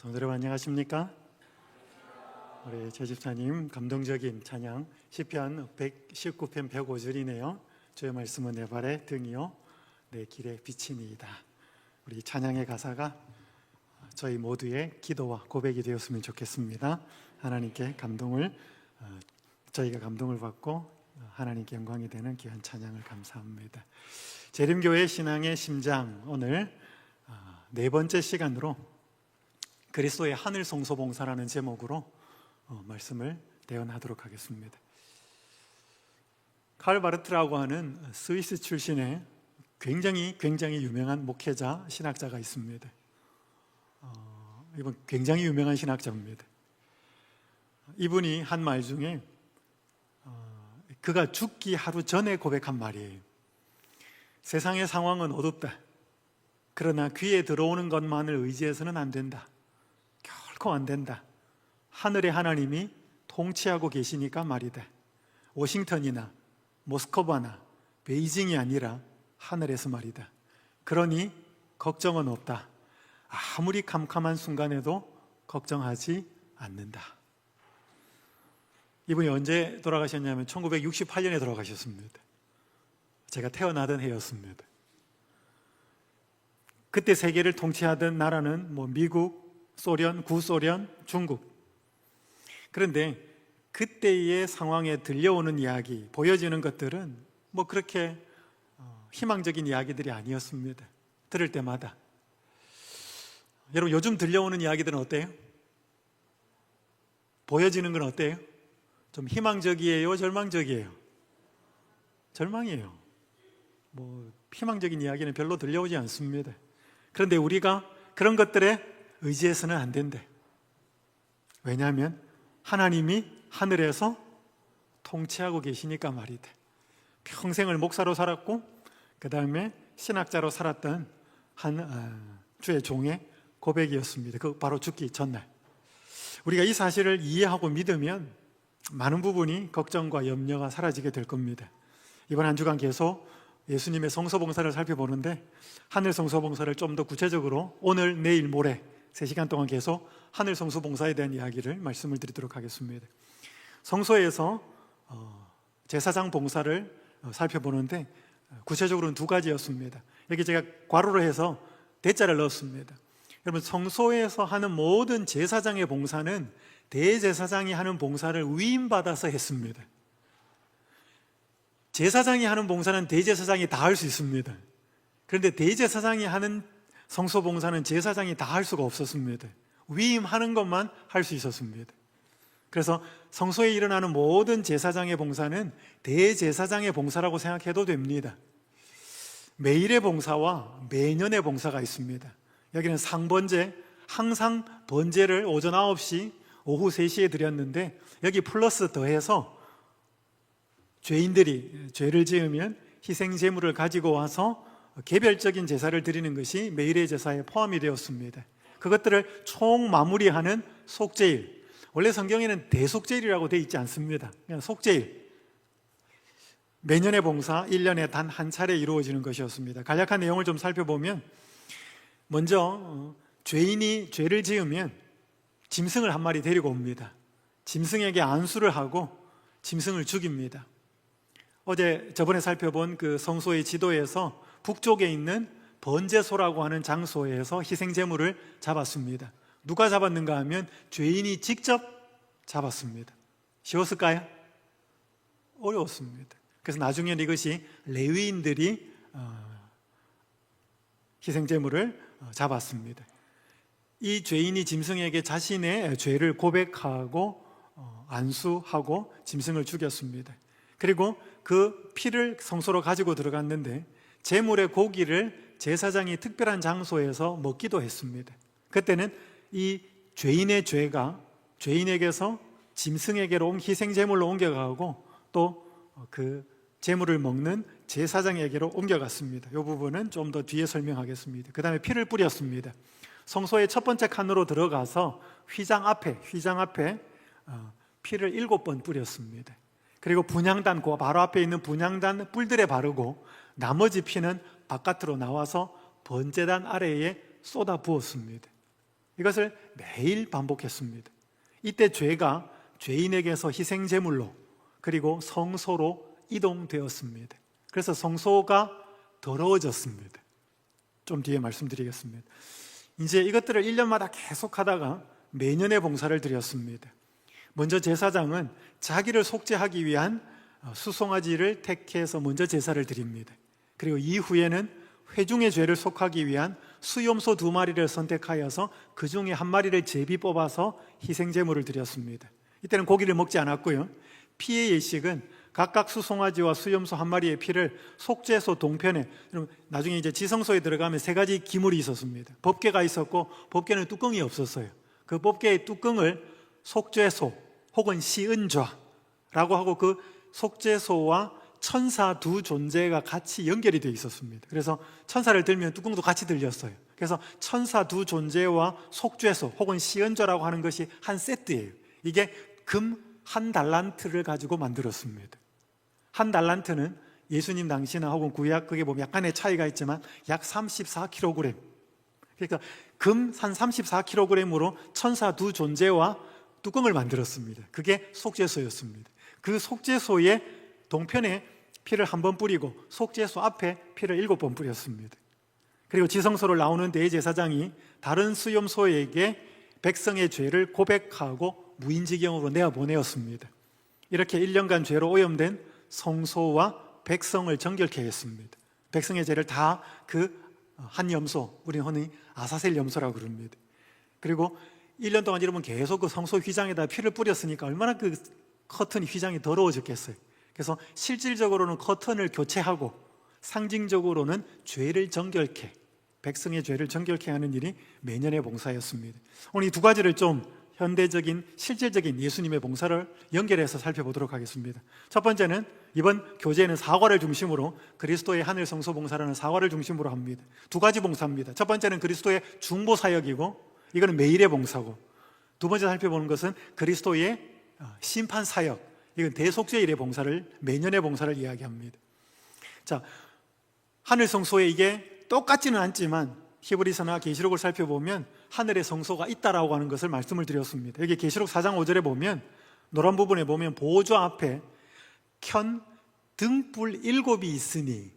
성도 여러분 안녕하십니까? 우리 제 집사님 감동적인 찬양 시편 119편 105절이네요. 주의 말씀은 내 발의 등이요 내 길의 빛이니이다. 우리 찬양의 가사가 저희 모두의 기도와 고백이 되었으면 좋겠습니다. 하나님께 저희가 감동을 받고 하나님께 영광이 되는 귀한 찬양을 감사합니다. 재림교회 신앙의 심장, 오늘 네 번째 시간으로 그리스도의 하늘 성소봉사라는 제목으로 말씀을 대언하도록 하겠습니다. 칼 바르트라고 하는 스위스 출신의 굉장히 유명한 목회자, 신학자가 있습니다. 이분 굉장히 유명한 신학자입니다. 이분이 한 말 중에 그가 죽기 하루 전에 고백한 말이에요. 세상의 상황은 어둡다. 그러나 귀에 들어오는 것만을 의지해서는 안 된다. 결코 안 된다. 하늘의 하나님이 통치하고 계시니까 말이다. 워싱턴이나 모스크바나 베이징이 아니라 하늘에서 말이다. 그러니 걱정은 없다. 아무리 캄캄한 순간에도 걱정하지 않는다. 이분이 언제 돌아가셨냐면 1968년에 돌아가셨습니다. 제가 태어나던 해였습니다. 그때 세계를 통치하던 나라는 미국, 소련, 구소련, 중국. 그런데 그때의 상황에 들려오는 이야기, 보여지는 것들은 그렇게 희망적인 이야기들이 아니었습니다. 들을 때마다. 여러분, 요즘 들려오는 이야기들은 어때요? 보여지는 건 어때요? 좀 희망적이에요? 절망적이에요? 절망이에요. 희망적인 이야기는 별로 들려오지 않습니다. 그런데 우리가 그런 것들에 의지해서는 안 된대. 왜냐하면 하나님이 하늘에서 통치하고 계시니까 말이다. 평생을 목사로 살았고 그 다음에 신학자로 살았던 한 주의 종의 고백이었습니다. 그 바로 죽기 전날. 우리가 이 사실을 이해하고 믿으면 많은 부분이 걱정과 염려가 사라지게 될 겁니다. 이번 한 주간 계속 예수님의 성소봉사를 살펴보는데 하늘 성소봉사를 좀 더 구체적으로 오늘, 내일, 모레 3시간 동안 계속 하늘 성소봉사에 대한 이야기를 말씀을 드리도록 하겠습니다. 성소에서 제사장 봉사를 살펴보는데 구체적으로는 두 가지였습니다. 여기 제가 괄호로 해서 대자를 넣었습니다. 여러분, 성소에서 하는 모든 제사장의 봉사는 대제사장이 하는 봉사를 위임받아서 했습니다. 제사장이 하는 봉사는 대제사장이 다 할 수 있습니다. 그런데 대제사장이 하는 성소봉사는 제사장이 다 할 수가 없었습니다. 위임하는 것만 할 수 있었습니다. 그래서 성소에 일어나는 모든 제사장의 봉사는 대제사장의 봉사라고 생각해도 됩니다. 매일의 봉사와 매년의 봉사가 있습니다. 여기는 상번제, 항상 번제를 오전 9시, 오후 3시에 드렸는데 여기 플러스 더해서 죄인들이 죄를 지으면 희생제물을 가지고 와서 개별적인 제사를 드리는 것이 매일의 제사에 포함이 되었습니다. 그것들을 총 마무리하는 속죄일, 원래 성경에는 대속죄일이라고 되어 있지 않습니다. 그냥 속죄일, 매년의 봉사 1년에 단 한 차례 이루어지는 것이었습니다. 간략한 내용을 좀 살펴보면 먼저 죄인이 죄를 지으면 짐승을 한 마리 데리고 옵니다. 짐승에게 안수를 하고 짐승을 죽입니다. 저번에 살펴본 그 성소의 지도에서 북쪽에 있는 번제소라고 하는 장소에서 희생제물을 잡았습니다. 누가 잡았는가 하면 죄인이 직접 잡았습니다. 쉬웠을까요? 어려웠습니다. 그래서 나중에는 이것이 레위인들이 희생제물을 잡았습니다. 이 죄인이 짐승에게 자신의 죄를 고백하고 안수하고 짐승을 죽였습니다. 그리고 그 피를 성소로 가지고 들어갔는데 제물의 고기를 제사장이 특별한 장소에서 먹기도 했습니다. 그때는 이 죄인의 죄가 죄인에게서 짐승에게로 희생제물로 옮겨가고 또 그 제물을 먹는 제사장에게로 옮겨갔습니다. 이 부분은 좀 더 뒤에 설명하겠습니다. 그 다음에 피를 뿌렸습니다. 성소의 첫 번째 칸으로 들어가서 휘장 앞에 피를 7번 뿌렸습니다. 그리고 분향단, 그 바로 앞에 있는 분향단 뿔들에 바르고 나머지 피는 바깥으로 나와서 번제단 아래에 쏟아 부었습니다. 이것을 매일 반복했습니다. 이때 죄가 죄인에게서 희생제물로 그리고 성소로 이동되었습니다. 그래서 성소가 더러워졌습니다. 좀 뒤에 말씀드리겠습니다. 이제 이것들을 1년마다 계속 하다가 매년의 봉사를 드렸습니다. 먼저 제사장은 자기를 속죄하기 위한 수송아지를 택해서 먼저 제사를 드립니다. 그리고 이후에는 회중의 죄를 속하기 위한 수염소 2마리를 선택하여서 그 중에 1마리를 제비 뽑아서 희생제물을 드렸습니다. 이때는 고기를 먹지 않았고요. 피의 예식은 각각 수송아지와 수염소 1마리의 피를 속죄소 동편에, 나중에 이제 지성소에 들어가면 3가지 기물이 있었습니다. 법궤가 있었고 법궤는 뚜껑이 없었어요. 그 법궤의 뚜껑을 속죄소 혹은 시은좌라고 하고 그 속죄소와 천사 2 존재가 같이 연결이 되어 있었습니다. 그래서 천사를 들면 뚜껑도 같이 들렸어요. 그래서 천사 2 존재와 속죄소 혹은 시은좌라고 하는 것이 한 세트예요. 이게 금 1달란트를 가지고 만들었습니다. 1달란트는 예수님 당시나 혹은 구약 그게 보면 약간의 차이가 있지만 약 34kg. 그러니까 금 한 34kg으로 천사 2 존재와 뚜껑을 만들었습니다. 그게 속죄소였습니다. 그 속죄소의 동편에 피를 1번 뿌리고 속죄소 앞에 피를 7번 뿌렸습니다. 그리고 지성소를 나오는 대제사장이 다른 수염소에게 백성의 죄를 고백하고 무인지경으로 내어보내었습니다. 이렇게 1년간 죄로 오염된 성소와 백성을 정결케 했습니다. 백성의 죄를 다 그 한 염소, 우리는 흔히 아사셀 염소라고 그럽니다. 그리고 1년 동안 여러분 계속 그 성소 휘장에다 피를 뿌렸으니까 얼마나 그 커튼 휘장이 더러워졌겠어요. 그래서 실질적으로는 커튼을 교체하고 상징적으로는 죄를 정결케, 백성의 죄를 정결케 하는 일이 매년의 봉사였습니다. 오늘 이 2가지를 좀 현대적인 실질적인 예수님의 봉사를 연결해서 살펴보도록 하겠습니다. 첫 번째는 이번 교재에는 사과를 중심으로 그리스도의 하늘 성소 봉사라는 사과를 중심으로 합니다. 2가지 봉사입니다. 첫 번째는 그리스도의 중보 사역이고 이거는 매일의 봉사고, 두 번째 살펴보는 것은 그리스도의 심판 사역, 이건 대속죄일의 봉사를, 매년의 봉사를 이야기합니다. 자, 하늘 성소에 이게 똑같지는 않지만 히브리서나 계시록을 살펴보면 하늘의 성소가 있다라고 하는 것을 말씀을 드렸습니다. 여기 계시록 4장 5절에 보면 노란 부분에 보면 보좌 앞에 켠 등불 7이 있으니,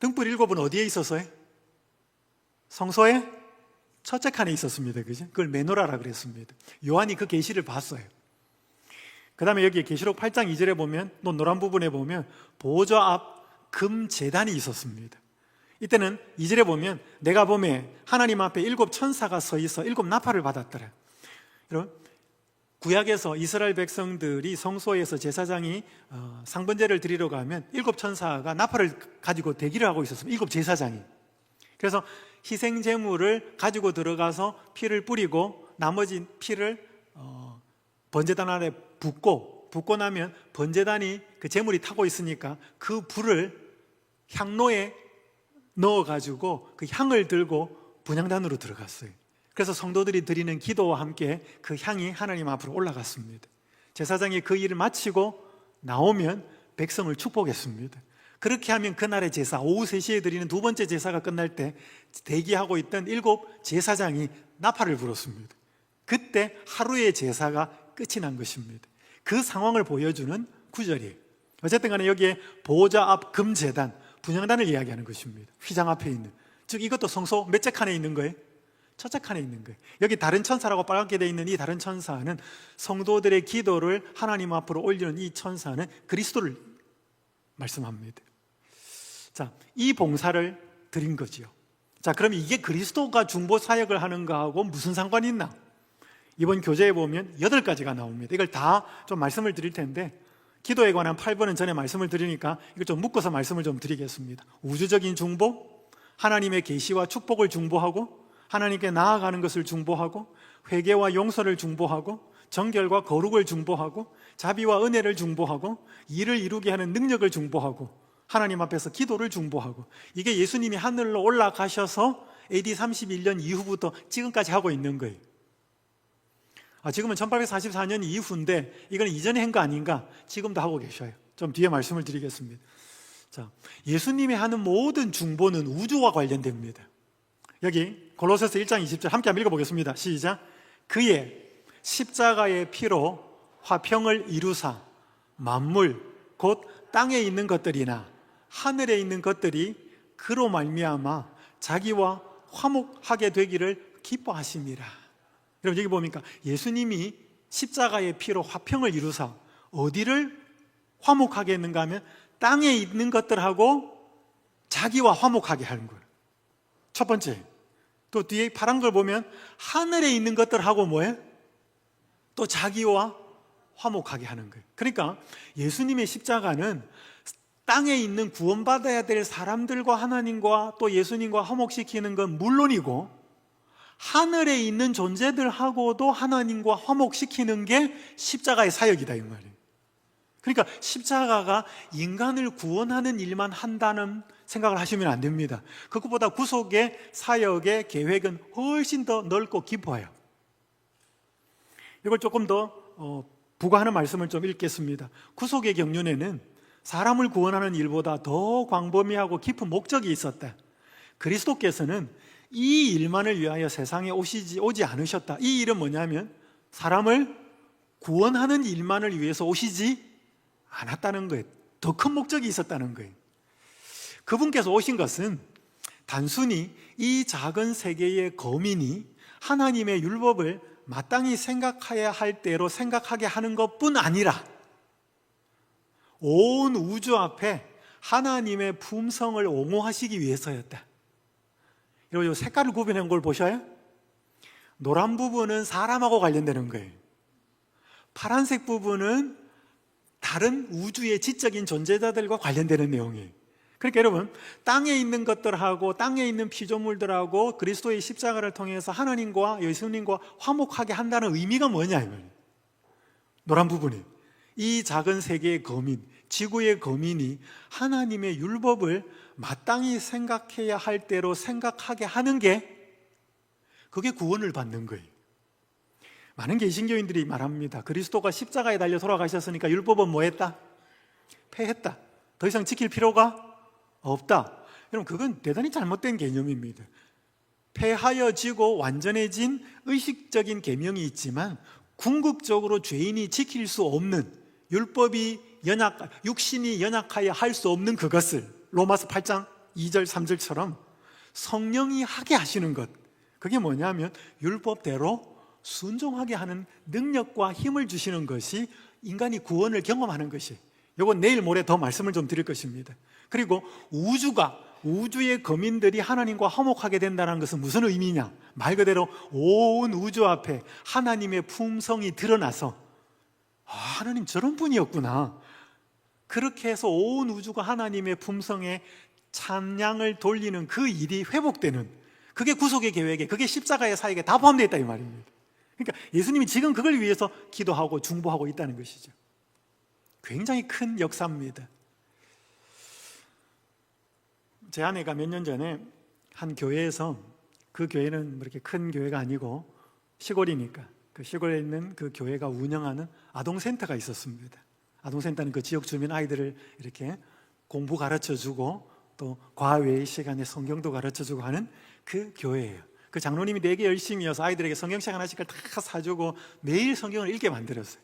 등불 7은 어디에 있었어요? 성소의 첫째 칸에 있었습니다. 그죠? 그걸 메노라라 그랬습니다. 요한이 그 계시를 봤어요. 그 다음에 여기 계시록 8장 2절에 보면 또 노란 부분에 보면 보좌 앞 금 제단이 있었습니다. 이때는 2절에 보면 내가 보매 하나님 앞에 7 천사가 서 있어 7 나팔을 받았더라. 여러분, 구약에서 이스라엘 백성들이 성소에서 제사장이 상번제를 드리러 가면 7 천사가 나팔을 가지고 대기를 하고 있었습니다. 7 제사장이. 그래서 희생제물을 가지고 들어가서 피를 뿌리고 나머지 피를 번제단 아래 붓고 나면 번제단이 그 제물이 타고 있으니까 그 불을 향로에 넣어가지고 그 향을 들고 분향단으로 들어갔어요. 그래서 성도들이 드리는 기도와 함께 그 향이 하나님 앞으로 올라갔습니다. 제사장이 그 일을 마치고 나오면 백성을 축복했습니다. 그렇게 하면 그날의 제사, 오후 3시에 드리는 2번째 제사가 끝날 때 대기하고 있던 7 제사장이 나팔을 불었습니다. 그때 하루의 제사가 끝이 난 것입니다. 그 상황을 보여주는 구절이에요. 어쨌든 간에 여기에 보좌 앞 금제단, 분향단을 이야기하는 것입니다. 휘장 앞에 있는, 즉 이것도 성소 몇째 칸에 있는 거예요? 첫째 칸에 있는 거예요. 여기 다른 천사라고 빨갛게 되어 있는 이 다른 천사는 성도들의 기도를 하나님 앞으로 올리는 이 천사는 그리스도를 말씀합니다. 자, 이 봉사를 드린 거지요. 자, 그럼 이게 그리스도가 중보 사역을 하는 거하고 무슨 상관이 있나? 이번 교재에 보면 8가지가 나옵니다. 이걸 다 좀 말씀을 드릴 텐데, 기도에 관한 8번은 전에 말씀을 드리니까 이걸 좀 묶어서 말씀을 좀 드리겠습니다. 우주적인 중보, 하나님의 계시와 축복을 중보하고, 하나님께 나아가는 것을 중보하고, 회개와 용서를 중보하고, 정결과 거룩을 중보하고, 자비와 은혜를 중보하고, 일을 이루게 하는 능력을 중보하고, 하나님 앞에서 기도를 중보하고, 이게 예수님이 하늘로 올라가셔서 AD 31년 이후부터 지금까지 하고 있는 거예요. 지금은 1844년 이후인데 이건 이전에 한 거 아닌가? 지금도 하고 계셔요. 좀 뒤에 말씀을 드리겠습니다. 자, 예수님이 하는 모든 중보는 우주와 관련됩니다. 여기 골로새서 1장 20절 함께 한번 읽어보겠습니다. 시작. 그의 십자가의 피로 화평을 이루사 만물 곧 땅에 있는 것들이나 하늘에 있는 것들이 그로 말미암아 자기와 화목하게 되기를 기뻐하심이라. 여러분 여기 보니까 예수님이 십자가의 피로 화평을 이루사 어디를 화목하게 했는가 하면 땅에 있는 것들하고 자기와 화목하게 하는 거예요. 첫 번째. 또 뒤에 파란 걸 보면 하늘에 있는 것들하고 뭐예요? 또 자기와 화목하게 하는 거예요. 그러니까 예수님의 십자가는 땅에 있는 구원받아야 될 사람들과 하나님과 또 예수님과 화목시키는 건 물론이고 하늘에 있는 존재들하고도 하나님과 화목시키는 게 십자가의 사역이다 이 말이에요. 그러니까 십자가가 인간을 구원하는 일만 한다는 생각을 하시면 안 됩니다. 그것보다 구속의 사역의 계획은 훨씬 더 넓고 깊어요. 이걸 조금 더 부가하는 말씀을 좀 읽겠습니다. 구속의 경륜에는 사람을 구원하는 일보다 더 광범위하고 깊은 목적이 있었다. 그리스도께서는 이 일만을 위하여 세상에 오지 않으셨다. 이 일은 뭐냐면 사람을 구원하는 일만을 위해서 오시지 않았다는 거예요. 더 큰 목적이 있었다는 거예요. 그분께서 오신 것은 단순히 이 작은 세계의 거민이 하나님의 율법을 마땅히 생각해야 할 대로 생각하게 하는 것뿐 아니라 온 우주 앞에 하나님의 품성을 옹호하시기 위해서였다. 여러분 색깔을 구별한 걸 보셔요? 노란 부분은 사람하고 관련되는 거예요. 파란색 부분은 다른 우주의 지적인 존재자들과 관련되는 내용이에요. 그러니까 여러분 땅에 있는 것들하고 땅에 있는 피조물들하고 그리스도의 십자가를 통해서 하나님과 예수님과 화목하게 한다는 의미가 뭐냐 이 말이에요. 노란 부분이 이 작은 세계의 거민, 지구의 거민이 하나님의 율법을 마땅히 생각해야 할 대로 생각하게 하는 게 그게 구원을 받는 거예요. 많은 개신교인들이 말합니다. 그리스도가 십자가에 달려 돌아가셨으니까 율법은 뭐 했다? 폐했다. 더 이상 지킬 필요가 없다. 여러분 그건 대단히 잘못된 개념입니다. 폐하여지고 완전해진 의식적인 계명이 있지만 궁극적으로 죄인이 지킬 수 없는 율법이 육신이 연약하여 할 수 없는 그것을 로마서 8장 2절 3절처럼 성령이 하게 하시는 것, 그게 뭐냐면 율법대로 순종하게 하는 능력과 힘을 주시는 것이 인간이 구원을 경험하는 것이, 이건 내일 모레 더 말씀을 좀 드릴 것입니다. 그리고 우주의 거민들이 하나님과 화목하게 된다는 것은 무슨 의미냐? 말 그대로 온 우주 앞에 하나님의 품성이 드러나서 하나님 저런 분이었구나, 그렇게 해서 온 우주가 하나님의 품성에 찬양을 돌리는 그 일이 회복되는, 그게 구속의 계획에, 그게 십자가의 사역에 다 포함되어 있다 이 말입니다. 그러니까 예수님이 지금 그걸 위해서 기도하고 중보하고 있다는 것이죠. 굉장히 큰 역사입니다. 제 아내가 몇 년 전에 한 교회에서, 그 교회는 그렇게 큰 교회가 아니고 시골이니까 그 시골에 있는 그 교회가 운영하는 아동센터가 있었습니다. 아동센터는 그 지역 주민 아이들을 이렇게 공부 가르쳐주고 또 과외의 시간에 성경도 가르쳐주고 하는 그 교회예요. 그 장로님이 되게 열심히 해서 아이들에게 성경책 하나씩 다 사주고 매일 성경을 읽게 만들었어요.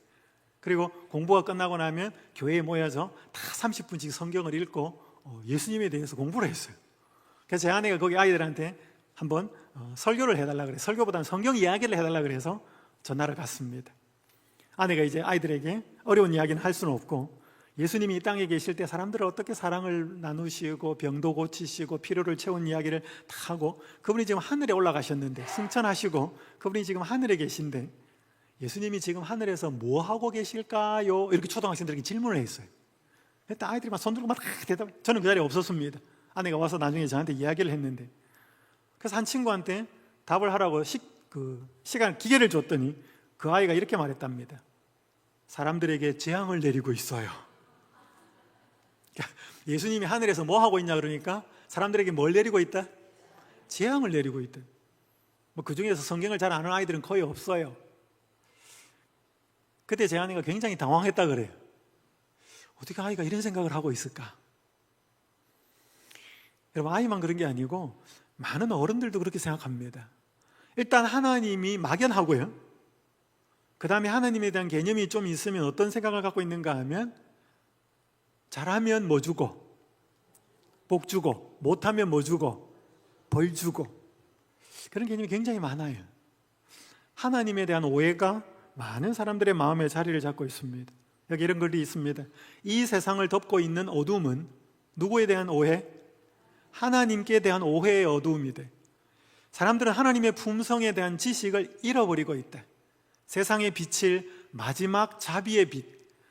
그리고 공부가 끝나고 나면 교회에 모여서 다 30분씩 성경을 읽고 예수님에 대해서 공부를 했어요. 그래서 제 아내가 거기 아이들한테 한번 설교를 해달라 그래서, 설교보다는 성경 이야기를 해달라 그래서 전화를 갔습니다. 아내가 이제 아이들에게 어려운 이야기는 할 수는 없고, 예수님이 이 땅에 계실 때 사람들을 어떻게 사랑을 나누시고 병도 고치시고 필요를 채운 이야기를 다 하고, 그분이 지금 하늘에 올라가셨는데 승천하시고 그분이 지금 하늘에 계신데 예수님이 지금 하늘에서 뭐 하고 계실까요? 이렇게 초등학생들에게 질문을 했어요. 그때 아이들이 막 손들고 막 대답. 저는 그 자리에 없었습니다. 아내가 와서 나중에 저한테 이야기를 했는데, 그래서 한 친구한테 답을 하라고 시간 기계를 줬더니 그 아이가 이렇게 말했답니다. 사람들에게 재앙을 내리고 있어요. 예수님이 하늘에서 뭐 하고 있냐 그러니까 사람들에게 뭘 내리고 있다? 재앙을 내리고 있다. 그 중에서 성경을 잘 아는 아이들은 거의 없어요. 그때 제 아내가 굉장히 당황했다 그래요. 어떻게 아이가 이런 생각을 하고 있을까? 여러분, 아이만 그런 게 아니고 많은 어른들도 그렇게 생각합니다. 일단 하나님이 막연하고요, 그 다음에 하나님에 대한 개념이 좀 있으면 어떤 생각을 갖고 있는가 하면, 잘하면 뭐 주고 복 주고, 못하면 뭐 주고 벌 주고, 그런 개념이 굉장히 많아요. 하나님에 대한 오해가 많은 사람들의 마음에 자리를 잡고 있습니다. 여기 이런 글이 있습니다. 이 세상을 덮고 있는 어둠은 누구에 대한 오해? 하나님께 대한 오해의 어두움이다. 사람들은 하나님의 품성에 대한 지식을 잃어버리고 있다. 세상에 비칠 마지막 자비의 빛,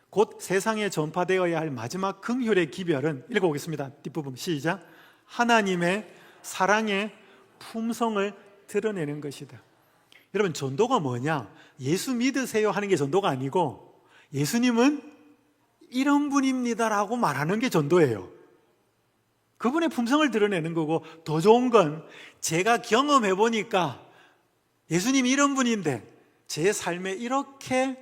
곧 세상에 전파되어야 할 마지막 긍휼의 기별은, 읽어보겠습니다. 뒷부분 시작. 하나님의 사랑의 품성을 드러내는 것이다. 여러분, 전도가 뭐냐? 예수 믿으세요 하는 게 전도가 아니고, 예수님은 이런 분입니다라고 말하는 게 전도예요. 그분의 품성을 드러내는 거고, 더 좋은 건 제가 경험해 보니까 예수님이 이런 분인데 제 삶에 이렇게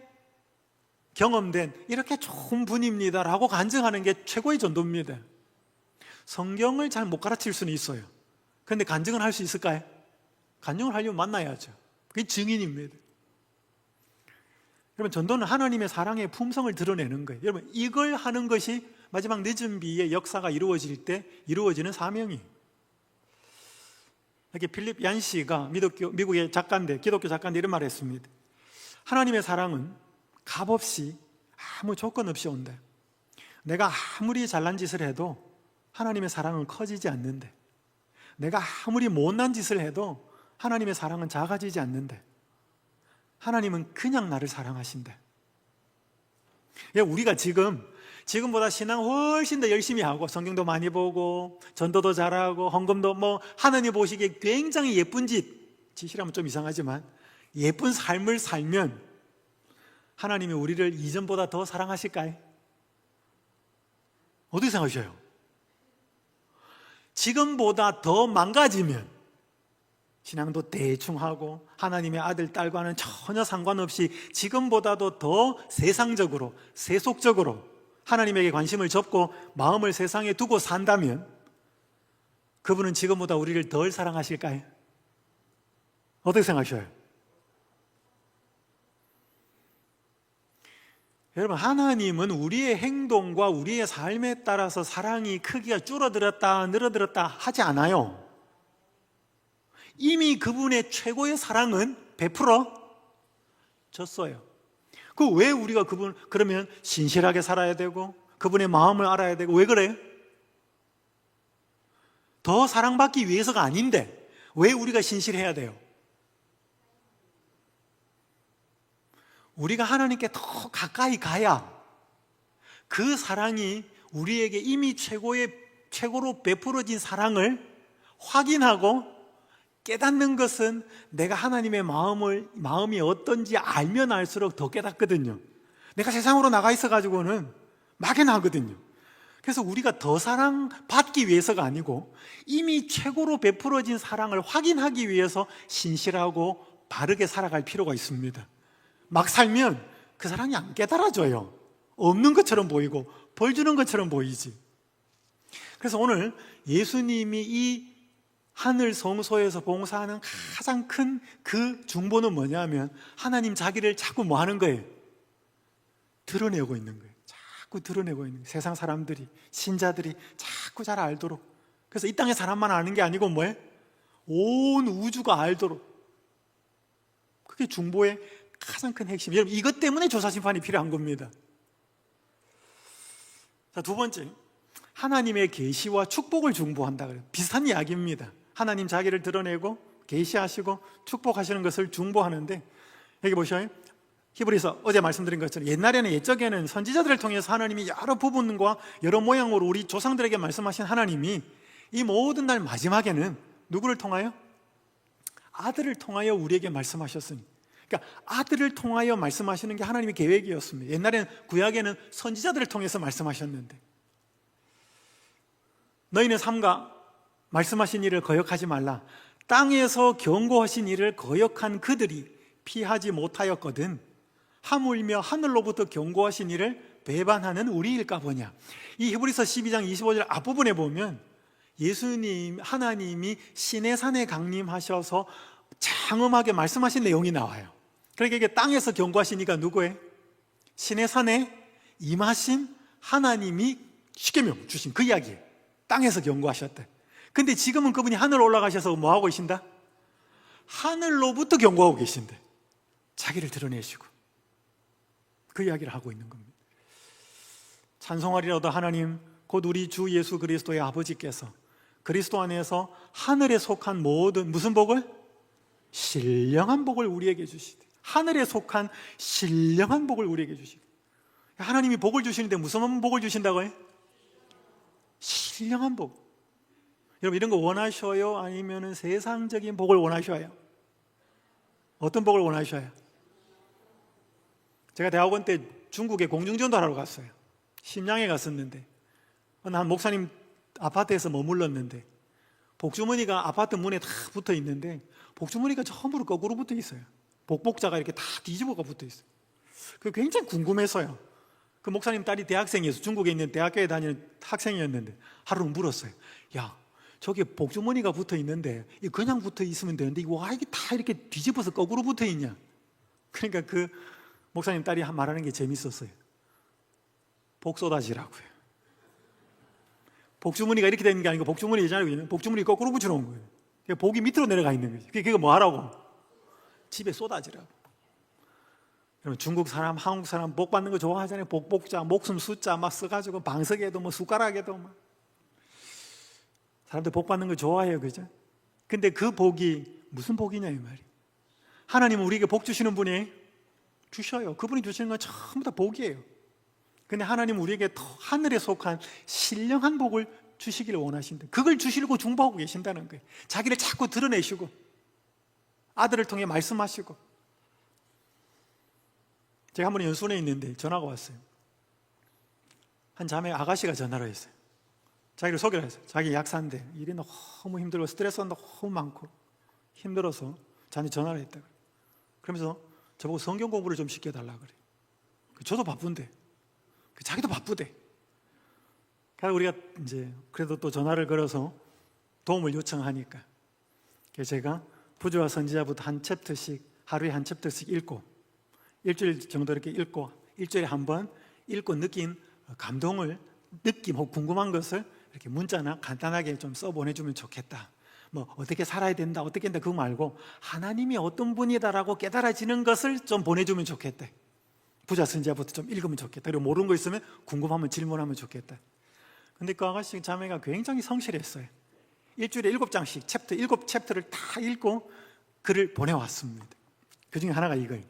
경험된 이렇게 좋은 분입니다라고 간증하는 게 최고의 전도입니다. 성경을 잘 못 가르칠 수는 있어요. 그런데 간증을 할 수 있을까요? 간증을 하려면 만나야죠. 그게 증인입니다. 여러분, 전도는 하나님의 사랑의 품성을 드러내는 거예요. 여러분, 이걸 하는 것이 마지막 늦은 비의 역사가 이루어질 때 이루어지는 사명이에요. 이렇게 필립 얀시가 미국의 작가인데, 기독교 작가인데 이런 말을 했습니다. 하나님의 사랑은 값없이 아무 조건 없이 온다. 내가 아무리 잘난 짓을 해도 하나님의 사랑은 커지지 않는데, 내가 아무리 못난 짓을 해도 하나님의 사랑은 작아지지 않는데, 하나님은 그냥 나를 사랑하신다. 우리가 지금보다 신앙 훨씬 더 열심히 하고 성경도 많이 보고 전도도 잘하고 헌금도 하느님 보시기에 굉장히 예쁜 짓이라면 좀 이상하지만 예쁜 삶을 살면 하나님이 우리를 이전보다 더 사랑하실까요? 어떻게 생각하셔요? 지금보다 더 망가지면, 신앙도 대충 하고 하나님의 아들, 딸과는 전혀 상관없이 지금보다도 더 세상적으로, 세속적으로 하나님에게 관심을 접고 마음을 세상에 두고 산다면 그분은 지금보다 우리를 덜 사랑하실까요? 어떻게 생각하셔요? 여러분, 하나님은 우리의 행동과 우리의 삶에 따라서 사랑이 크기가 줄어들었다 늘어들었다 하지 않아요. 이미 그분의 최고의 사랑은 베풀어졌어요. 그 왜 우리가 그러면 신실하게 살아야 되고 그분의 마음을 알아야 되고, 왜 그래요? 더 사랑받기 위해서가 아닌데 왜 우리가 신실해야 돼요? 우리가 하나님께 더 가까이 가야 그 사랑이 우리에게 이미 최고로 베풀어진 사랑을 확인하고 깨닫는 것은, 내가 하나님의 마음이 어떤지 알면 알수록 더 깨닫거든요. 내가 세상으로 나가 있어가지고는 막연하거든요. 그래서 우리가 더 사랑받기 위해서가 아니고 이미 최고로 베풀어진 사랑을 확인하기 위해서 신실하고 바르게 살아갈 필요가 있습니다. 막 살면 그 사랑이 안 깨달아져요. 없는 것처럼 보이고 벌 주는 것처럼 보이지. 그래서 오늘 예수님이 이 하늘 성소에서 봉사하는 가장 큰 그 중보는 뭐냐면, 하나님 자기를 자꾸 뭐 하는 거예요? 드러내고 있는 거예요. 자꾸 드러내고 있는 거예요. 세상 사람들이, 신자들이 자꾸 잘 알도록. 그래서 이 땅의 사람만 아는 게 아니고 뭐예요? 온 우주가 알도록. 그게 중보의 가장 큰 핵심. 여러분, 이것 때문에 조사심판이 필요한 겁니다. 자, 두 번째, 하나님의 계시와 축복을 중보한다 그래요. 비슷한 이야기입니다. 하나님 자기를 드러내고 계시하시고 축복하시는 것을 중보하는데, 여기 보셔요. 히브리서 어제 말씀드린 것처럼 옛적에는 선지자들을 통해서 하나님이 여러 부분과 여러 모양으로 우리 조상들에게 말씀하신 하나님이 이 모든 날 마지막에는 누구를 통하여? 아들을 통하여 우리에게 말씀하셨으니, 그러니까 아들을 통하여 말씀하시는 게 하나님의 계획이었습니다. 옛날에는 구약에는 선지자들을 통해서 말씀하셨는데, 너희는 삼가 말씀하신 일을 거역하지 말라. 땅에서 경고하신 일을 거역한 그들이 피하지 못하였거든 하물며 하늘로부터 경고하신 일을 배반하는 우리일까 보냐. 이 히브리서 12장 25절 앞부분에 보면 예수님, 하나님이 시내산에 강림하셔서 장엄하게 말씀하신 내용이 나와요. 그러니까 이게 땅에서 경고하시니까 누구예요? 시내산에 임하신 하나님이 십계명 주신 그 이야기예요. 땅에서 경고하셨대. 근데 지금은 그분이 하늘 올라가셔서 뭐 하고 계신다? 하늘로부터 경고하고 계신대. 자기를 드러내시고 그 이야기를 하고 있는 겁니다. 찬송하리로다 하나님 곧 우리 주 예수 그리스도의 아버지께서 그리스도 안에서 하늘에 속한 모든 무슨 복을? 신령한 복을 우리에게 주시되, 하늘에 속한 신령한 복을 우리에게 주시되. 하나님이 복을 주시는데 무슨 복을 주신다고요? 신령한 복. 여러분 이런 거 원하셔요? 아니면 세상적인 복을 원하셔요? 어떤 복을 원하셔요? 제가 대학원 때 중국에 공중전도하러 갔어요. 심양에 갔었는데 한 목사님 아파트에서 머물렀는데 복주머니가 아파트 문에 다 붙어 있는데 복주머니가 전부 거꾸로 붙어 있어요. 복복자가 이렇게 다 뒤집어가 붙어 있어요. 그게 굉장히 궁금해서요. 그 목사님 딸이 대학생이어서 중국에 있는 대학교에 다니는 학생이었는데 하루는 물었어요. 야, 저게 복주머니가 붙어 있는데 그냥 붙어 있으면 되는데 와 이게 다 이렇게 뒤집어서 거꾸로 붙어 있냐? 그러니까 그 목사님 딸이 말하는 게 재밌었어요. 복소다지라고요. 복주머니가 이렇게 되는 게 아니고 복주머니 있잖아요. 복주머니 거꾸로 붙여놓은 거예요. 복이 밑으로 내려가 있는 거죠. 그게 뭐 하라고? 집에 쏟아지라고. 여러분 중국 사람, 한국 사람 복 받는 거 좋아하잖아요. 복복자, 목숨 숫자 막 써가지고 방석에도 뭐 숟가락에도 막 사람들 복 받는 거 좋아해요, 그죠? 근데 그 복이 무슨 복이냐 이 말이에요. 하나님은 우리에게 복 주시는 분이 주셔요. 그분이 주시는 건 전부 다 복이에요. 근데 하나님은 우리에게 더 하늘에 속한 신령한 복을 주시기를 원하신다. 그걸 주시려고 중보하고 계신다는 거예요. 자기를 자꾸 드러내시고 아들을 통해 말씀하시고. 제가 한 번 연수원에 있는데 전화가 왔어요. 한 자매 아가씨가 전화를 했어요. 자기를 소개를 했어요. 자기 약사인데 일이 너무 힘들고 스트레스가 너무 많고 힘들어서 저한테 전화를 했다. 그러면서 저보고 성경 공부를 좀 시켜달라 그래요. 저도 바쁜데 자기도 바쁘대. 그래서 우리가 이제 그래도 또 전화를 걸어서 도움을 요청하니까 그래서 제가 부조와 선지자부터 한 챕터씩 하루에 한 챕터씩 읽고 일주일 정도 이렇게 읽고 일주일에 한 번 읽고 느낀 감동을 느낌 혹은 궁금한 것을 이렇게 문자나 간단하게 좀 써보내주면 좋겠다. 뭐 어떻게 살아야 된다 어떻게 된다 그거 말고 하나님이 어떤 분이다라고 깨달아지는 것을 좀 보내주면 좋겠다. 부자 선지자부터 좀 읽으면 좋겠다. 그리고 모르는 거 있으면 궁금하면 질문하면 좋겠다. 근데 그 아가씨 자매가 굉장히 성실했어요. 일주일에 7장씩 챕터 7챕터를 다 읽고 글을 보내왔습니다. 그 중에 하나가 이거예요.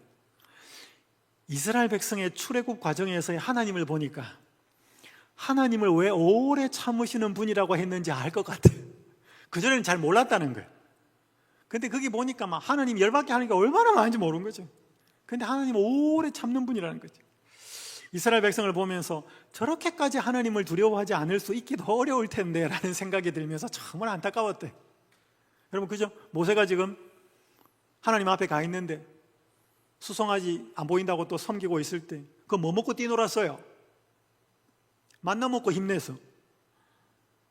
이스라엘 백성의 출애굽 과정에서의 하나님을 보니까 하나님을 왜 오래 참으시는 분이라고 했는지 알 것 같아요. 그전에는 잘 몰랐다는 거예요. 근데 거기 보니까 막 하나님 열받게 하니까 얼마나 많은지 모르는 거죠. 근데 하나님은 오래 참는 분이라는 거죠. 이스라엘 백성을 보면서 저렇게까지 하나님을 두려워하지 않을 수 있기도 어려울 텐데 라는 생각이 들면서 정말 안타까웠대. 여러분 그죠? 모세가 지금 하나님 앞에 가 있는데 수송아지 안 보인다고 또 섬기고 있을 때 그거 뭐 먹고 뛰놀았어요? 만나 먹고 힘내서.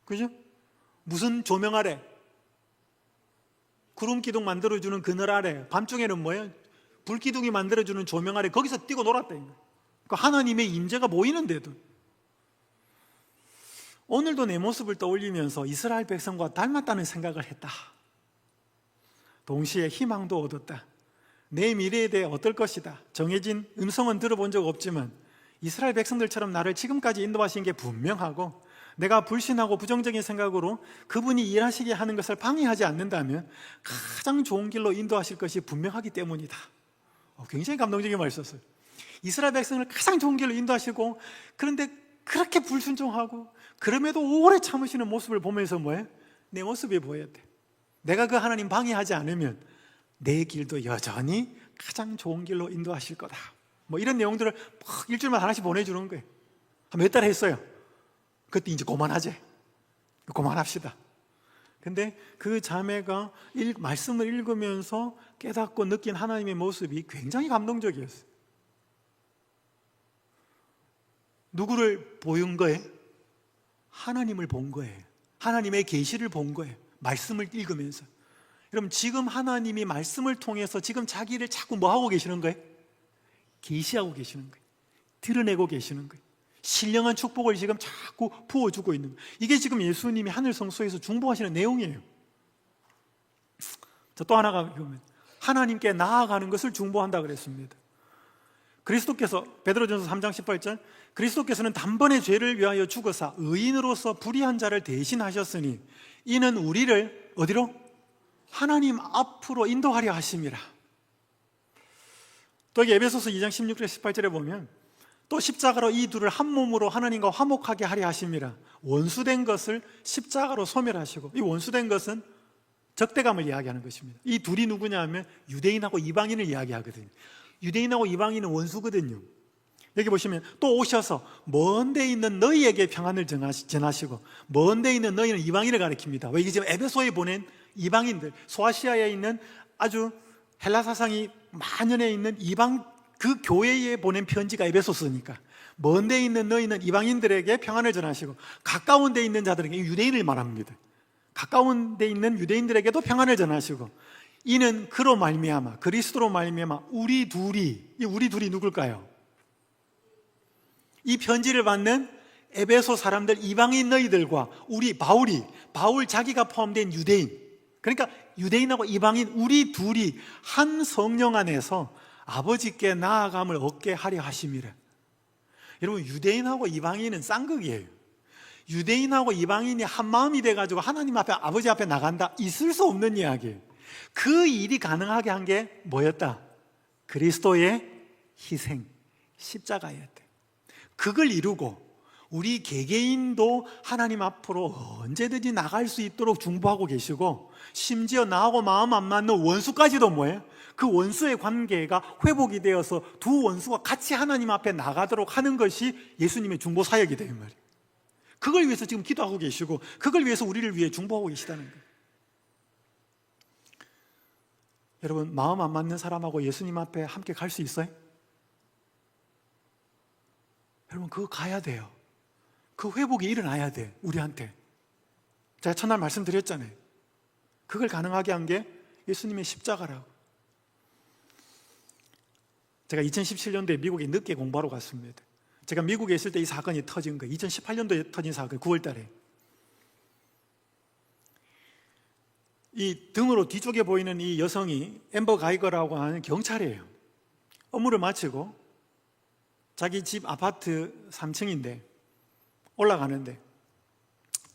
그죠? 무슨 조명 아래? 구름 기둥 만들어주는 그늘 아래. 밤중에는 뭐예요? 불기둥이 만들어주는 조명 아래 거기서 뛰고 놀았다. 그러니까 하나님의 임재가 보이는데도. 오늘도 내 모습을 떠올리면서 이스라엘 백성과 닮았다는 생각을 했다. 동시에 희망도 얻었다. 내 미래에 대해 어떨 것이다. 정해진 음성은 들어본 적 없지만 이스라엘 백성들처럼 나를 지금까지 인도하신 게 분명하고 내가 불신하고 부정적인 생각으로 그분이 일하시게 하는 것을 방해하지 않는다면 가장 좋은 길로 인도하실 것이 분명하기 때문이다. 굉장히 감동적인 말을 썼어요. 이스라엘 백성을 가장 좋은 길로 인도하시고 그런데 그렇게 불순종하고 그럼에도 오래 참으시는 모습을 보면서 뭐예요? 내 모습이 보여야 돼. 내가 그 하나님 방해하지 않으면 내 길도 여전히 가장 좋은 길로 인도하실 거다. 뭐 이런 내용들을 막 일주일만 하나씩 보내주는 거예요. 몇 달 했어요. 그때 이제 그만하지. 그만합시다. 근데 그 자매가 말씀을 읽으면서 깨닫고 느낀 하나님의 모습이 굉장히 감동적이었어요. 누구를 보인 거예요? 하나님을 본 거예요. 하나님의 계시를 본 거예요. 말씀을 읽으면서. 여러분, 지금 하나님이 말씀을 통해서 지금 자기를 자꾸 뭐 하고 계시는 거예요? 계시하고 계시는 거예요. 드러내고 계시는 거예요. 신령한 축복을 지금 자꾸 부어주고 있는 거예요. 이게 지금 예수님이 하늘 성소에서 중보하시는 내용이에요. 또 하나가 보면 하나님께 나아가는 것을 중보한다 그랬습니다. 그리스도께서, 베드로전서 3장 18절, 그리스도께서는 단번에 죄를 위하여 죽으사 의인으로서 불의한 자를 대신하셨으니 이는 우리를 어디로? 하나님 앞으로 인도하려 하심이라. 또 여기 에베소서 2장 16절 18절에 보면 또 십자가로 이 둘을 한 몸으로 하나님과 화목하게 하려 하심이라. 원수된 것을 십자가로 소멸하시고, 이 원수된 것은 적대감을 이야기하는 것입니다. 이 둘이 누구냐 하면 유대인하고 이방인을 이야기하거든요. 유대인하고 이방인은 원수거든요. 여기 보시면 또 오셔서 먼 데 있는 너희에게 평안을 전하시고, 먼 데 있는 너희는 이방인을 가리킵니다. 왜? 이게 지금 에베소에 보낸 이방인들, 소아시아에 있는 아주 헬라 사상이 만연해 있는 이방 그 교회에 보낸 편지가 에베소서니까 먼 데 있는 너희는 이방인들에게 평안을 전하시고, 가까운 데 있는 자들에게, 유대인을 말합니다. 가까운 데 있는 유대인들에게도 평안을 전하시고, 이는 그로 말미암아, 그리스도로 말미암아 우리 둘이 누굴까요? 이 편지를 받는 에베소 사람들, 이방인 너희들과 우리 바울 자기가 포함된 유대인, 그러니까 유대인하고 이방인 우리 둘이 한 성령 안에서 아버지께 나아감을 얻게 하려 하심이라. 여러분, 유대인하고 이방인은 쌍극이에요. 유대인하고 이방인이 한 마음이 돼가지고 하나님 앞에, 아버지 앞에 나간다, 있을 수 없는 이야기예요. 그 일이 가능하게 한 게 뭐였다? 그리스도의 희생, 십자가였대. 그걸 이루고 우리 개개인도 하나님 앞으로 언제든지 나갈 수 있도록 중보하고 계시고, 심지어 나하고 마음 안 맞는 원수까지도 뭐예요? 그 원수의 관계가 회복이 되어서 두 원수가 같이 하나님 앞에 나가도록 하는 것이 예수님의 중보 사역이 되는 말이에요. 그걸 위해서 지금 기도하고 계시고, 그걸 위해서 우리를 위해 중보하고 계시다는 거예요. 여러분, 마음 안 맞는 사람하고 예수님 앞에 함께 갈 수 있어요? 여러분, 그거 가야 돼요. 그 회복이 일어나야 돼, 우리한테. 제가 첫날 말씀드렸잖아요. 그걸 가능하게 한 게 예수님의 십자가라고. 제가 2017년도에 미국에 늦게 공부하러 갔습니다. 제가 미국에 있을 때 이 사건이 터진 거예요. 2018년도에 터진 사건, 9월 달에. 이 등으로 뒤쪽에 보이는 이 여성이 앰버 가이거라고 하는 경찰이에요. 업무를 마치고 자기 집 아파트 3층인데 올라가는데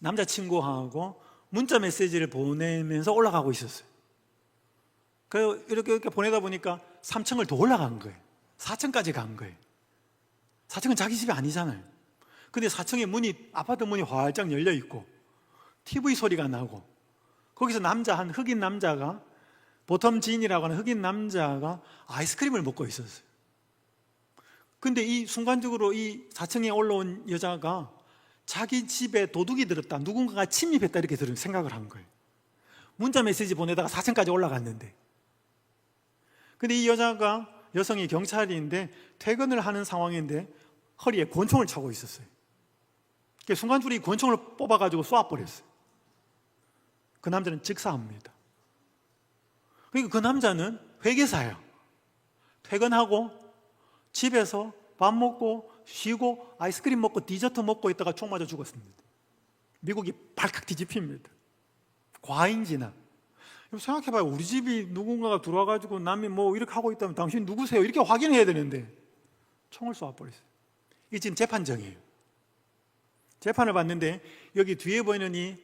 남자친구하고 문자 메시지를 보내면서 올라가고 있었어요. 그래서 이렇게 보내다 보니까 3층을 더 올라간 거예요. 4층까지 간 거예요. 4층은 자기 집이 아니잖아요. 근데 4층에 아파트 문이 활짝 열려 있고 TV 소리가 나고, 거기서 한 흑인 남자가, 보텀 진이라고 하는 흑인 남자가 아이스크림을 먹고 있었어요. 근데 이 순간적으로 이 4층에 올라온 여자가 자기 집에 도둑이 들었다, 누군가가 침입했다, 이렇게 생각을 한 거예요. 문자 메시지 보내다가 4층까지 올라갔는데. 근데 이 여성이 경찰인데 퇴근을 하는 상황인데 허리에 권총을 차고 있었어요. 순간적으로 이 권총을 뽑아가지고 쏘아버렸어요. 그 남자는 즉사합니다. 그러니까 그 남자는 회계사예요. 퇴근하고 집에서 밥 먹고 쉬고 아이스크림 먹고 디저트 먹고 있다가 총 맞아 죽었습니다. 미국이 발칵 뒤집힙니다. 과잉진압. 생각해봐요. 우리 집이 누군가가 들어와가지고 남이 뭐 이렇게 하고 있다면 당신 누구세요? 이렇게 확인해야 되는데 총을 쏘아버렸어요. 이게 지금 재판정이에요. 재판을 받는데 여기 뒤에 보이는 이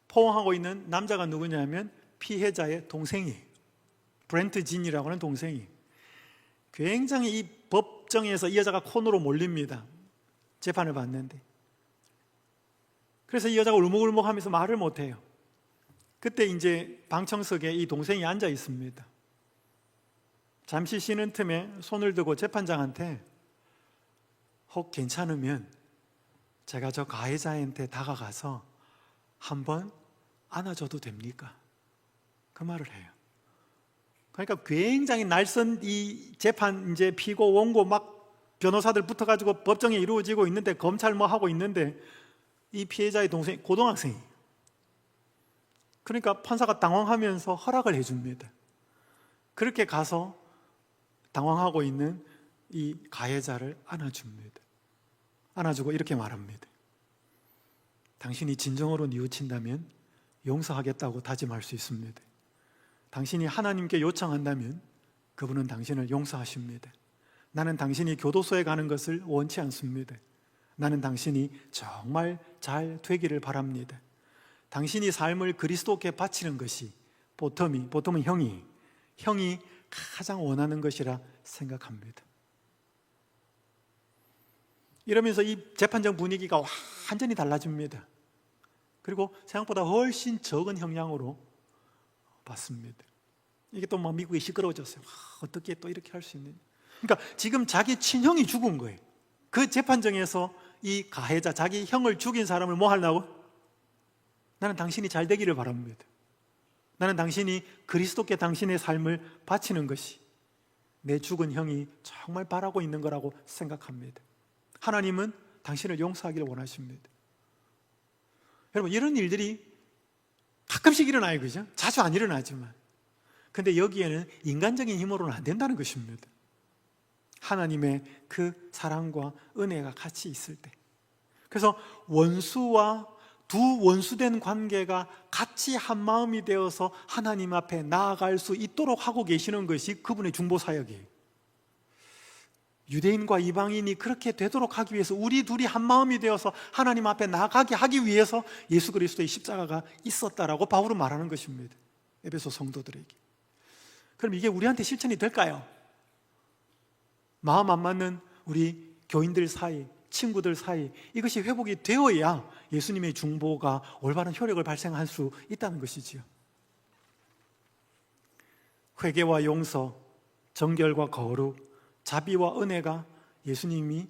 포옹하고 있는 남자가 누구냐면 피해자의 동생이에요. 브렌트 진이라고 하는 동생이. 굉장히 이 법정에서 이 여자가 코너로 몰립니다. 재판을 받는데. 그래서 이 여자가 울먹울먹 하면서 말을 못해요. 그때 이제 방청석에 이 동생이 앉아 있습니다. 잠시 쉬는 틈에 손을 들고 재판장한테 혹 괜찮으면 제가 저 가해자한테 다가가서 한번 안아줘도 됩니까? 그 말을 해요. 그러니까 굉장히 날선 이 재판, 이제 피고 원고 막 변호사들 붙어가지고 법정에 이루어지고 있는데, 검찰 뭐 하고 있는데 이 피해자의 동생이 고등학생이에요. 그러니까 판사가 당황하면서 허락을 해줍니다. 그렇게 가서 당황하고 있는 이 가해자를 안아줍니다. 안아주고 이렇게 말합니다. 당신이 진정으로 뉘우친다면 용서하겠다고 다짐할 수 있습니다. 당신이 하나님께 요청한다면 그분은 당신을 용서하십니다. 나는 당신이 교도소에 가는 것을 원치 않습니다. 나는 당신이 정말 잘 되기를 바랍니다. 당신이 삶을 그리스도께 바치는 것이 보통은 형이 가장 원하는 것이라 생각합니다. 이러면서 이 재판정 분위기가 완전히 달라집니다. 그리고 생각보다 훨씬 적은 형량으로 받습니다. 이게 또 막 미국이 시끄러워졌어요. 어떻게 또 이렇게 할 수 있느냐. 그러니까 지금 자기 친형이 죽은 거예요. 그 재판정에서 이 가해자, 자기 형을 죽인 사람을 뭐 하려고? 나는 당신이 잘 되기를 바랍니다. 나는 당신이 그리스도께 당신의 삶을 바치는 것이 내 죽은 형이 정말 바라고 있는 거라고 생각합니다. 하나님은 당신을 용서하기를 원하십니다. 여러분, 이런 일들이 가끔씩 일어나요, 그죠? 자주 안 일어나지만. 근데 여기에는 인간적인 힘으로는 안 된다는 것입니다. 하나님의 그 사랑과 은혜가 같이 있을 때. 그래서 원수와 두 원수된 관계가 같이 한 마음이 되어서 하나님 앞에 나아갈 수 있도록 하고 계시는 것이 그분의 중보 사역이에요. 유대인과 이방인이 그렇게 되도록 하기 위해서 우리 둘이 한 마음이 되어서 하나님 앞에 나아가게 하기 위해서 예수 그리스도의 십자가가 있었다라고 바울은 말하는 것입니다. 에베소 성도들에게. 그럼 이게 우리한테 실천이 될까요? 마음 안 맞는 우리 교인들 사이, 친구들 사이, 이것이 회복이 되어야 예수님의 중보가 올바른 효력을 발생할 수 있다는 것이지요. 회개와 용서, 정결과 거룩, 자비와 은혜가 예수님이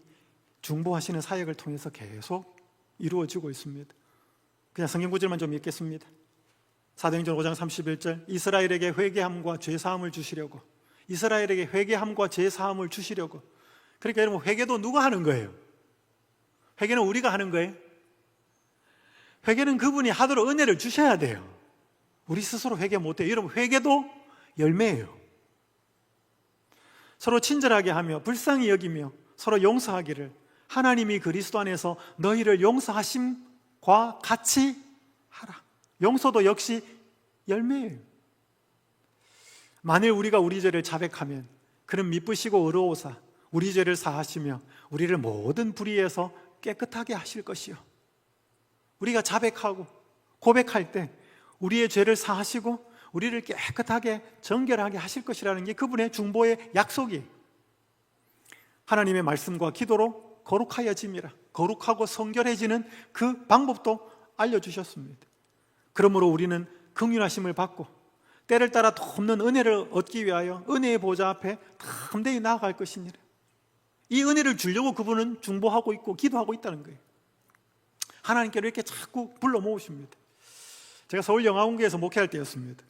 중보하시는 사역을 통해서 계속 이루어지고 있습니다. 그냥 성경 구절만 좀 읽겠습니다. 사도행전 5장 31절, 이스라엘에게 회개함과 죄사함을 주시려고, 이스라엘에게 회개함과 죄사함을 주시려고. 그러니까 여러분, 회개도 누가 하는 거예요? 회개는 우리가 하는 거예요. 회개는 그분이 하도록 은혜를 주셔야 돼요. 우리 스스로 회개 못해요. 여러분, 회개도 열매예요. 서로 친절하게 하며 불쌍히 여기며 서로 용서하기를 하나님이 그리스도 안에서 너희를 용서하심과 같이 하라. 용서도 역시 열매예요. 만일 우리가 우리 죄를 자백하면 그는 미쁘시고 의로우사 우리 죄를 사하시며 우리를 모든 불의에서 깨끗하게 하실 것이요. 우리가 자백하고 고백할 때 우리의 죄를 사하시고 우리를 깨끗하게 정결하게 하실 것이라는 게 그분의 중보의 약속이에요. 하나님의 말씀과 기도로 거룩하여짐이라. 거룩하고 성결해지는 그 방법도 알려주셨습니다. 그러므로 우리는 긍휼하심을 받고 때를 따라 돕는 은혜를 얻기 위하여 은혜의 보좌 앞에 담대히 나아갈 것이니라. 이 은혜를 주려고 그분은 중보하고 있고 기도하고 있다는 거예요. 하나님께로 이렇게 자꾸 불러 모으십니다. 제가 서울영화원교회에서 목회할 때였습니다.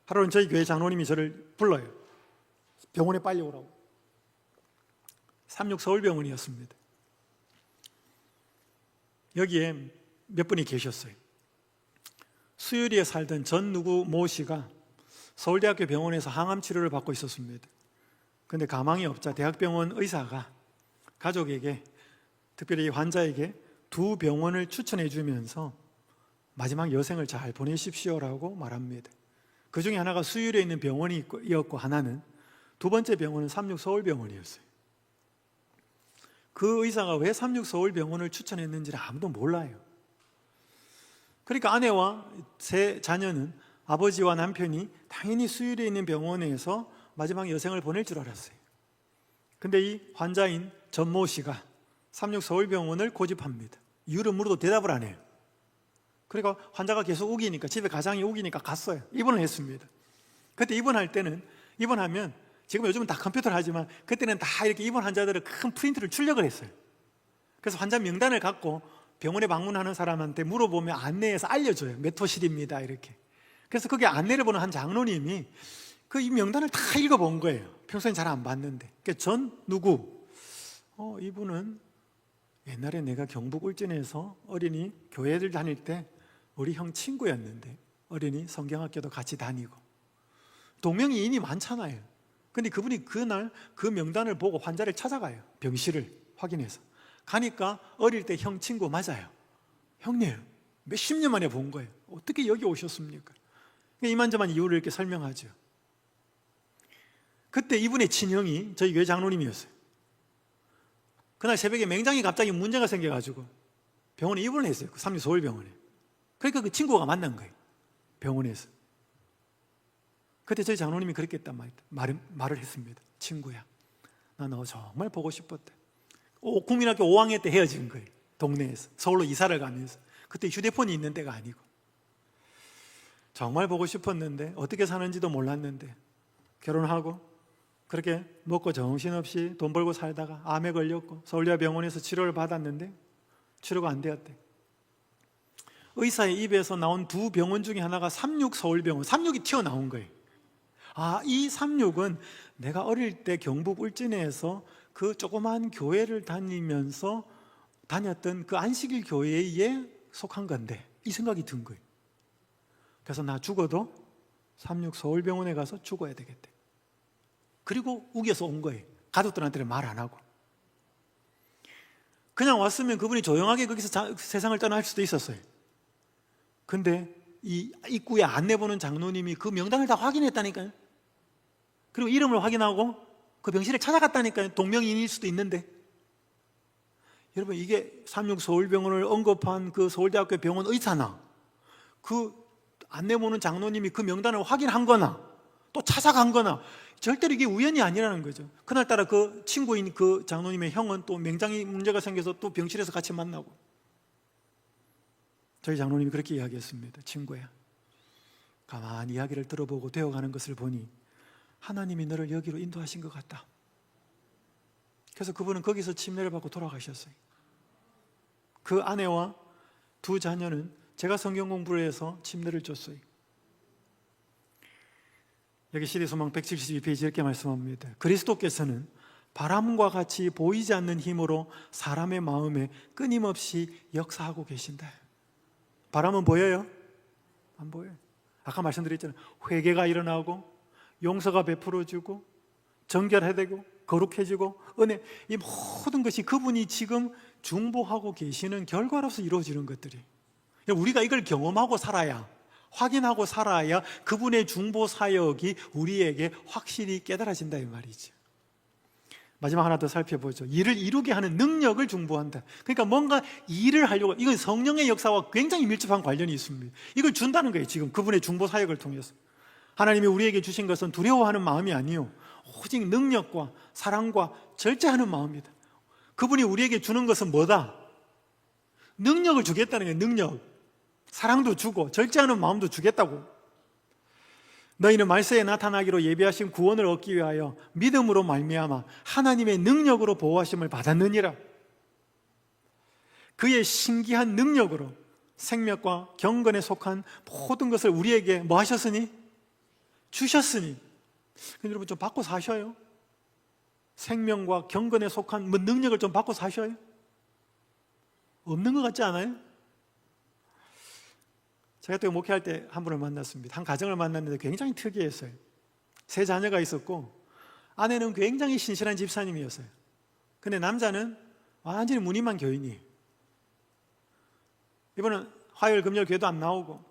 하루는 저희 교회 장로님이 저를 불러요. 병원에 빨리 오라고. 36서울병원이었습니다. 여기에 몇 분이 계셨어요. 수유리에 살던 전 누구 모 씨가 서울대학교 병원에서 항암 치료를 받고 있었습니다. 그런데 가망이 없자 대학병원 의사가 가족에게, 특별히 환자에게 두 병원을 추천해 주면서 마지막 여생을 잘 보내십시오라고 말합니다. 그 중에 하나가 수유리에 있는 병원이었고 하나는, 두 번째 병원은 36서울병원이었어요. 그 의사가 왜 36서울병원을 추천했는지를 아무도 몰라요. 그러니까 아내와 세 자녀는 아버지와 남편이 당연히 수유리에 있는 병원에서 마지막 여생을 보낼 줄 알았어요. 근데 이 환자인 전모 씨가 36서울병원을 고집합니다. 이유를 물어도 대답을 안 해요. 그러니까 환자가 계속 우기니까, 집에 가장이 우기니까 갔어요. 입원을 했습니다. 그때 입원할 때는, 입원하면 지금 요즘은 다 컴퓨터를 하지만 그때는 다 이렇게 입원 환자들을 큰 프린트를 출력을 했어요. 그래서 환자 명단을 갖고 병원에 방문하는 사람한테 물어보면 안내해서 알려줘요. 몇 호실입니다 이렇게. 그래서 거기에 안내를 보는 한 장로님이 그 이 명단을 다 읽어본 거예요. 평소엔 잘 안 봤는데. 그러니까 전 누구? 이분은 옛날에 내가 경북 울진에서 어린이 교회를 다닐 때 우리 형 친구였는데, 어린이 성경학교도 같이 다니고 동명이인이 많잖아요. 근데 그분이 그날 그 명단을 보고 환자를 찾아가요. 병실을 확인해서 가니까 어릴 때 형 친구 맞아요. 형님 몇십 년 만에 본 거예요. 어떻게 여기 오셨습니까? 이만저만 이유를 이렇게 설명하죠. 그때 이분의 친형이 저희 교회 장로님이었어요. 그날 새벽에 맹장이 갑자기 문제가 생겨가지고 병원에 입원을 했어요. 그 삼육서울병원에. 그러니까 그 친구가 만난 거예요, 병원에서. 그때 저희 장로님이 그렇게 했단 말을 했습니다. 친구야, 나 너 정말 보고 싶었대. 국민학교 5학년 때 헤어진 거예요, 동네에서. 서울로 이사를 가면서. 그때 휴대폰이 있는 때가 아니고. 정말 보고 싶었는데 어떻게 사는지도 몰랐는데 결혼하고 그렇게 먹고 정신없이 돈 벌고 살다가 암에 걸렸고 서울대병원에서 치료를 받았는데 치료가 안 되었대. 의사의 입에서 나온 두 병원 중에 하나가 삼육서울병원, 삼육이 튀어나온 거예요. 이 삼육은 내가 어릴 때 경북 울진에서 그 조그만 교회를 다니면서 다녔던 그 안식일 교회에 속한 건데, 이 생각이 든 거예요. 그래서 나 죽어도 삼육서울병원에 가서 죽어야 되겠대. 그리고 우겨서 온 거예요. 가족들한테는 말 안 하고. 그냥 왔으면 그분이 조용하게 거기서 세상을 떠날 수도 있었어요. 근데 이 입구에 안내보는 장로님이 그 명단을 다 확인했다니까요. 그리고 이름을 확인하고 그 병실에 찾아갔다니까요. 동명이인일 수도 있는데. 여러분, 이게 삼육서울병원을 언급한 그 서울대학교 병원 의사나 그 안내보는 장로님이 그 명단을 확인한 거나 또 찾아간 거나 절대로 이게 우연이 아니라는 거죠. 그날따라 그 친구인 그 장로님의 형은 또 맹장이 문제가 생겨서 또 병실에서 같이 만나고. 저희 장로님이 그렇게 이야기했습니다. 친구야, 가만히 이야기를 들어보고 되어가는 것을 보니 하나님이 너를 여기로 인도하신 것 같다. 그래서 그분은 거기서 침례를 받고 돌아가셨어요. 그 아내와 두 자녀는 제가 성경 공부를 해서 침례를 줬어요. 여기 시대소망 172페이지 이렇게 말씀합니다. 그리스도께서는 바람과 같이 보이지 않는 힘으로 사람의 마음에 끊임없이 역사하고 계신다. 바람은 보여요? 안 보여요. 아까 말씀드렸잖아요. 회개가 일어나고 용서가 베풀어지고 정결해지고 거룩해지고 은혜, 이 모든 것이 그분이 지금 중보하고 계시는 결과로서 이루어지는 것들이, 우리가 이걸 경험하고 살아야, 확인하고 살아야 그분의 중보 사역이 우리에게 확실히 깨달아진다, 이 말이죠. 마지막 하나 더 살펴보죠. 일을 이루게 하는 능력을 중보한다. 그러니까 뭔가 일을 하려고, 이건 성령의 역사와 굉장히 밀접한 관련이 있습니다. 이걸 준다는 거예요, 지금 그분의 중보 사역을 통해서. 하나님이 우리에게 주신 것은 두려워하는 마음이 아니요, 오직 능력과 사랑과 절제하는 마음입니다. 그분이 우리에게 주는 것은 뭐다? 능력을 주겠다는 거예요. 능력. 사랑도 주고 절제하는 마음도 주겠다고. 너희는 말세에 나타나기로 예비하신 구원을 얻기 위하여 믿음으로 말미암아 하나님의 능력으로 보호하심을 받았느니라. 그의 신기한 능력으로 생명과 경건에 속한 모든 것을 우리에게 뭐 하셨으니? 주셨으니. 근데 여러분, 좀 받고 사셔요? 생명과 경건에 속한 뭐 능력을 좀 받고 사셔요? 없는 것 같지 않아요? 제가 또 목회할 때 한 분을 만났습니다. 한 가정을 만났는데 굉장히 특이했어요. 세 자녀가 있었고 아내는 굉장히 신실한 집사님이었어요. 근데 남자는 완전히 무늬만 교인이에요. 이번은 화요일 금요일 교회도 안 나오고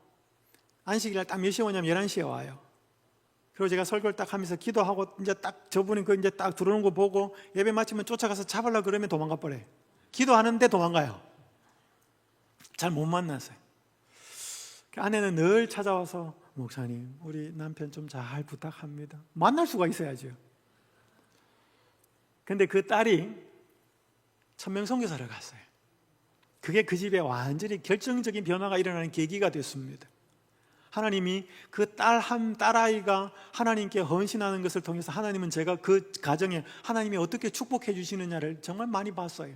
안식일날 딱 몇 시에 오냐면 11시에 와요. 그리고 제가 설교를 딱 하면서 기도하고 이제 딱 저분이 그 이제 딱 들어오는 거 보고 예배 마치면 쫓아가서 잡으려고 그러면 도망가 버려요. 기도하는데 도망가요. 잘 못 만났어요. 아내는 늘 찾아와서 목사님, 우리 남편 좀 잘 부탁합니다. 만날 수가 있어야죠. 근데 그 딸이 천명선교사를 갔어요. 그게 그 집에 완전히 결정적인 변화가 일어나는 계기가 됐습니다. 하나님이 그 딸아이가 하나님께 헌신하는 것을 통해서 하나님은 제가 그 가정에 하나님이 어떻게 축복해 주시느냐를 정말 많이 봤어요.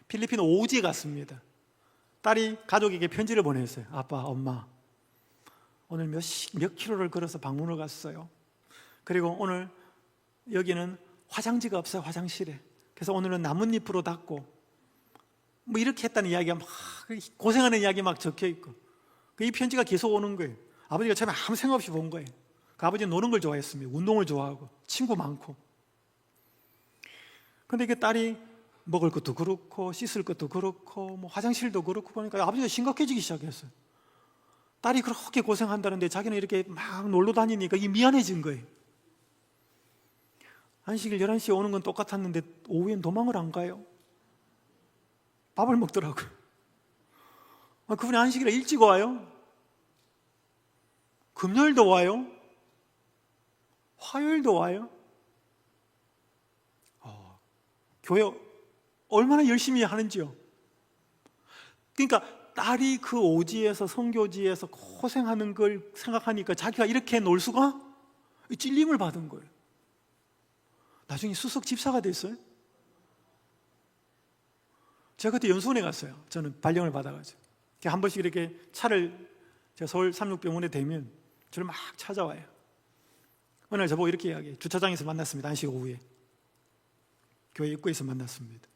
필리핀 오지에 갔습니다. 딸이 가족에게 편지를 보냈어요. 아빠, 엄마, 오늘 몇 킬로를 걸어서 방문을 갔어요. 그리고 오늘 여기는 화장지가 없어요, 화장실에. 그래서 오늘은 나뭇잎으로 닦고 뭐 이렇게 했다는 이야기가 막 고생하는 이야기 막 적혀 있고, 이 편지가 계속 오는 거예요. 아버지가 처음에 아무 생각 없이 본 거예요. 그 아버지는 노는 걸 좋아했습니다. 운동을 좋아하고 친구 많고. 근데 이게 딸이 먹을 것도 그렇고 씻을 것도 그렇고 뭐 화장실도 그렇고 보니까 아버지가 심각해지기 시작했어요. 딸이 그렇게 고생한다는데 자기는 이렇게 막 놀러 다니니까 이게 미안해진 거예요. 안식일 11시에 오는 건 똑같았는데 오후엔 도망을 안 가요. 밥을 먹더라고요. 그분이 안식일에 일찍 와요. 금요일도 와요. 화요일도 와요. 교회 얼마나 열심히 하는지요. 그러니까 딸이 그 오지에서 선교지에서 고생하는 걸 생각하니까 자기가 이렇게 놀 수가 찔림을 받은 거예요. 나중에 수석 집사가 됐어요. 제가 그때 연수원에 갔어요. 저는 발령을 받아가지고 한 번씩 이렇게 차를 제가 서울 삼육병원에 대면 저를 막 찾아와요. 어느 날 저보고 이렇게 이야기해요. 주차장에서 만났습니다. 안식 오후에 교회 입구에서 만났습니다.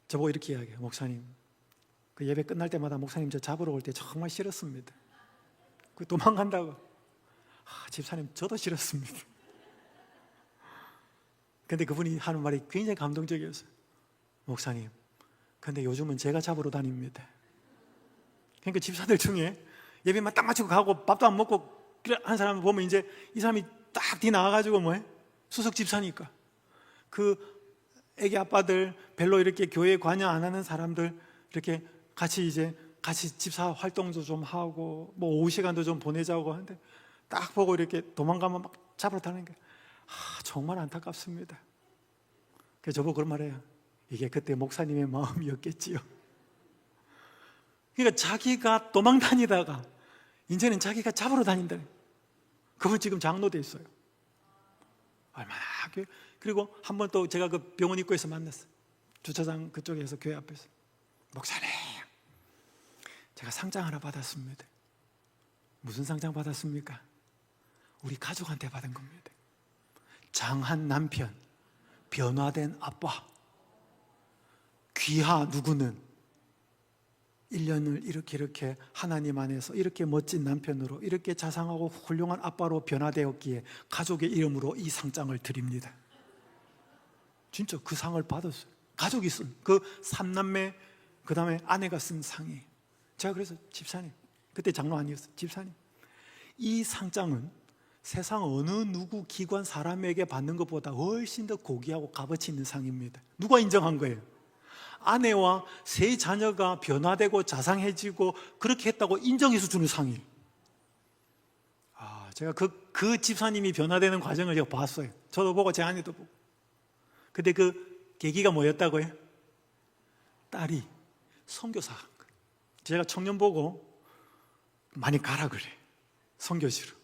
저보고 이렇게 이야기해요. 목사님, 그 예배 끝날 때마다 목사님 저 잡으러 올 때 정말 싫었습니다. 그 도망간다고. 집사님 저도 싫었습니다. 근데 그분이 하는 말이 굉장히 감동적이었어요. 목사님, 근데 요즘은 제가 잡으러 다닙니다. 그러니까 집사들 중에 예배만 딱 마치고 가고 밥도 안 먹고 한 사람 보면 이제 이 사람이 딱 뒤 나와가지고 뭐해? 수석 집사니까. 그 애기 아빠들 별로 이렇게 교회에 관여 안 하는 사람들 이렇게 같이 집사 활동도 좀 하고 뭐 오후 시간도 좀 보내자고 하는데 딱 보고 이렇게 도망가면 막 잡으러 다니는 게 정말 안타깝습니다. 그래서 저보고 그런 말해요. 이게 그때 목사님의 마음이었겠지요. 그러니까 자기가 도망 다니다가 이제는 자기가 잡으러 다닌다. 그분 지금 장로 돼 있어요. 얼마나. 그리고 한 번 또 제가 그 병원 입구에서 만났어요. 주차장 그쪽에서 교회 앞에서. 목사님, 제가 상장 하나 받았습니다. 무슨 상장 받았습니까? 우리 가족한테 받은 겁니다. 장한 남편, 변화된 아빠, 귀하 누구는 1년을 이렇게 하나님 안에서 이렇게 멋진 남편으로 이렇게 자상하고 훌륭한 아빠로 변화되었기에 가족의 이름으로 이 상장을 드립니다. 진짜 그 상을 받았어요. 가족이 쓴 그 3남매 그 다음에 아내가 쓴 상이에요. 제가 그래서 집사님, 그때 장로 아니었어요. 집사님, 이 상장은 세상 어느 누구 기관 사람에게 받는 것보다 훨씬 더 고귀하고 값어치 있는 상입니다. 누가 인정한 거예요? 아내와 세 자녀가 변화되고 자상해지고 그렇게 했다고 인정해서 주는 상이에요. 제가 그 집사님이 변화되는 과정을 제가 봤어요. 저도 보고 제 아내도 보고. 근데 그 계기가 뭐였다고요? 딸이 선교사 한 거예요. 제가 청년 보고 많이 가라 그래. 선교지로.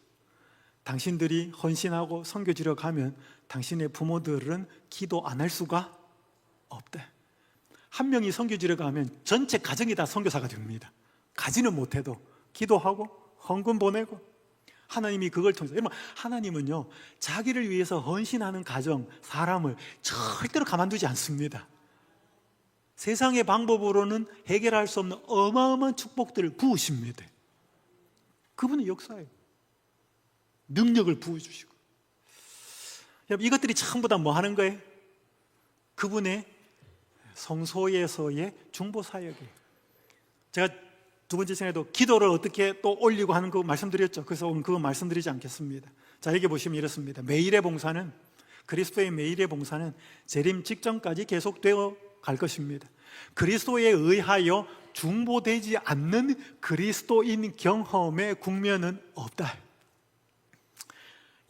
당신들이 헌신하고 선교지로 가면 당신의 부모들은 기도 안 할 수가 없대. 한 명이 선교지로 가면 전체 가정이 다 선교사가 됩니다. 가지는 못해도 기도하고 헌금 보내고 하나님이 그걸 통해서. 여러분, 하나님은요 자기를 위해서 헌신하는 가정, 사람을 절대로 가만두지 않습니다. 세상의 방법으로는 해결할 수 없는 어마어마한 축복들을 부으십니다. 그분의 역사예요. 능력을 부어주시고. 여러분, 이것들이 전부 다 뭐 하는 거예요? 그분의 성소에서의 중보사역이에요. 제가 두 번째 시간에도 기도를 어떻게 또 올리고 하는 거 말씀드렸죠. 그래서 오늘 그거 말씀드리지 않겠습니다. 자, 여기 보시면 이렇습니다. 매일의 봉사는, 그리스도의 매일의 봉사는 재림 직전까지 계속되어 갈 것입니다. 그리스도에 의하여 중보되지 않는 그리스도인 경험의 국면은 없다.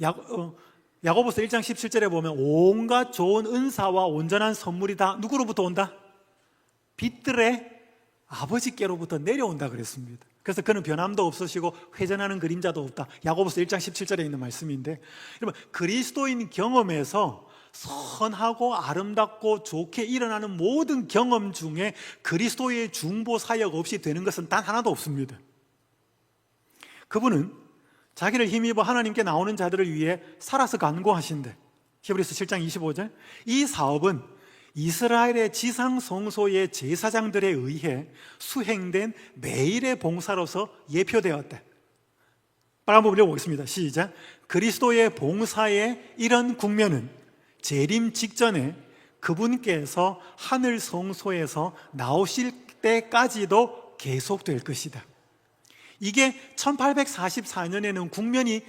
야고보서 1장 17절에 보면 온갖 좋은 은사와 온전한 선물이 다 누구로부터 온다? 빛들의 아버지께로부터 내려온다 그랬습니다. 그래서 그는 변함도 없으시고 회전하는 그림자도 없다. 야고보서 1장 17절에 있는 말씀인데, 여러분, 그리스도인 경험에서 선하고 아름답고 좋게 일어나는 모든 경험 중에 그리스도의 중보 사역 없이 되는 것은 단 하나도 없습니다. 그분은 자기를 힘입어 하나님께 나오는 자들을 위해 살아서 간구하신대. 히브리서 7장 25절. 이 사업은 이스라엘의 지상 성소의 제사장들에 의해 수행된 매일의 봉사로서 예표되었다. 한번 읽어보겠습니다. 시작. 그리스도의 봉사의 이런 국면은 재림 직전에 그분께서 하늘 성소에서 나오실 때까지도 계속될 것이다. 이게 1844년에는 국면이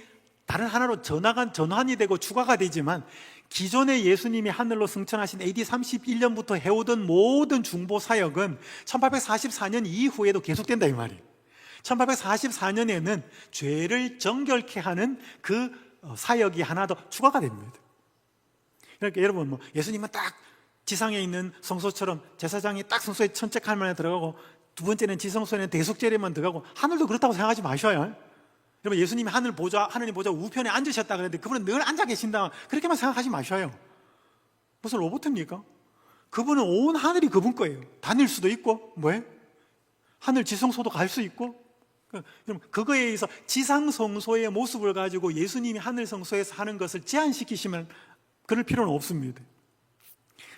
다른 하나로 전환이 되고 추가가 되지만 기존의 예수님이 하늘로 승천하신 AD 31년부터 해오던 모든 중보 사역은 1844년 이후에도 계속된다 이 말이에요. 1844년에는 죄를 정결케 하는 그 사역이 하나 더 추가가 됩니다. 그러니까 여러분 예수님은 딱 지상에 있는 성소처럼 제사장이 딱 성소에 천책할 만에 들어가고 두 번째는 지성소에는 대속제례만 들어가고 하늘도 그렇다고 생각하지 마셔요. 여러분 예수님이 하나님 보좌 우편에 앉으셨다 그랬는데 그분은 늘 앉아 계신다 그렇게만 생각하지 마셔요. 무슨 로봇입니까? 그분은 온 하늘이 그분 거예요. 다닐 수도 있고 하늘 지성소도 갈 수 있고 그거에 의해서 지상 성소의 모습을 가지고 예수님이 하늘 성소에서 하는 것을 제한시키시면 그럴 필요는 없습니다.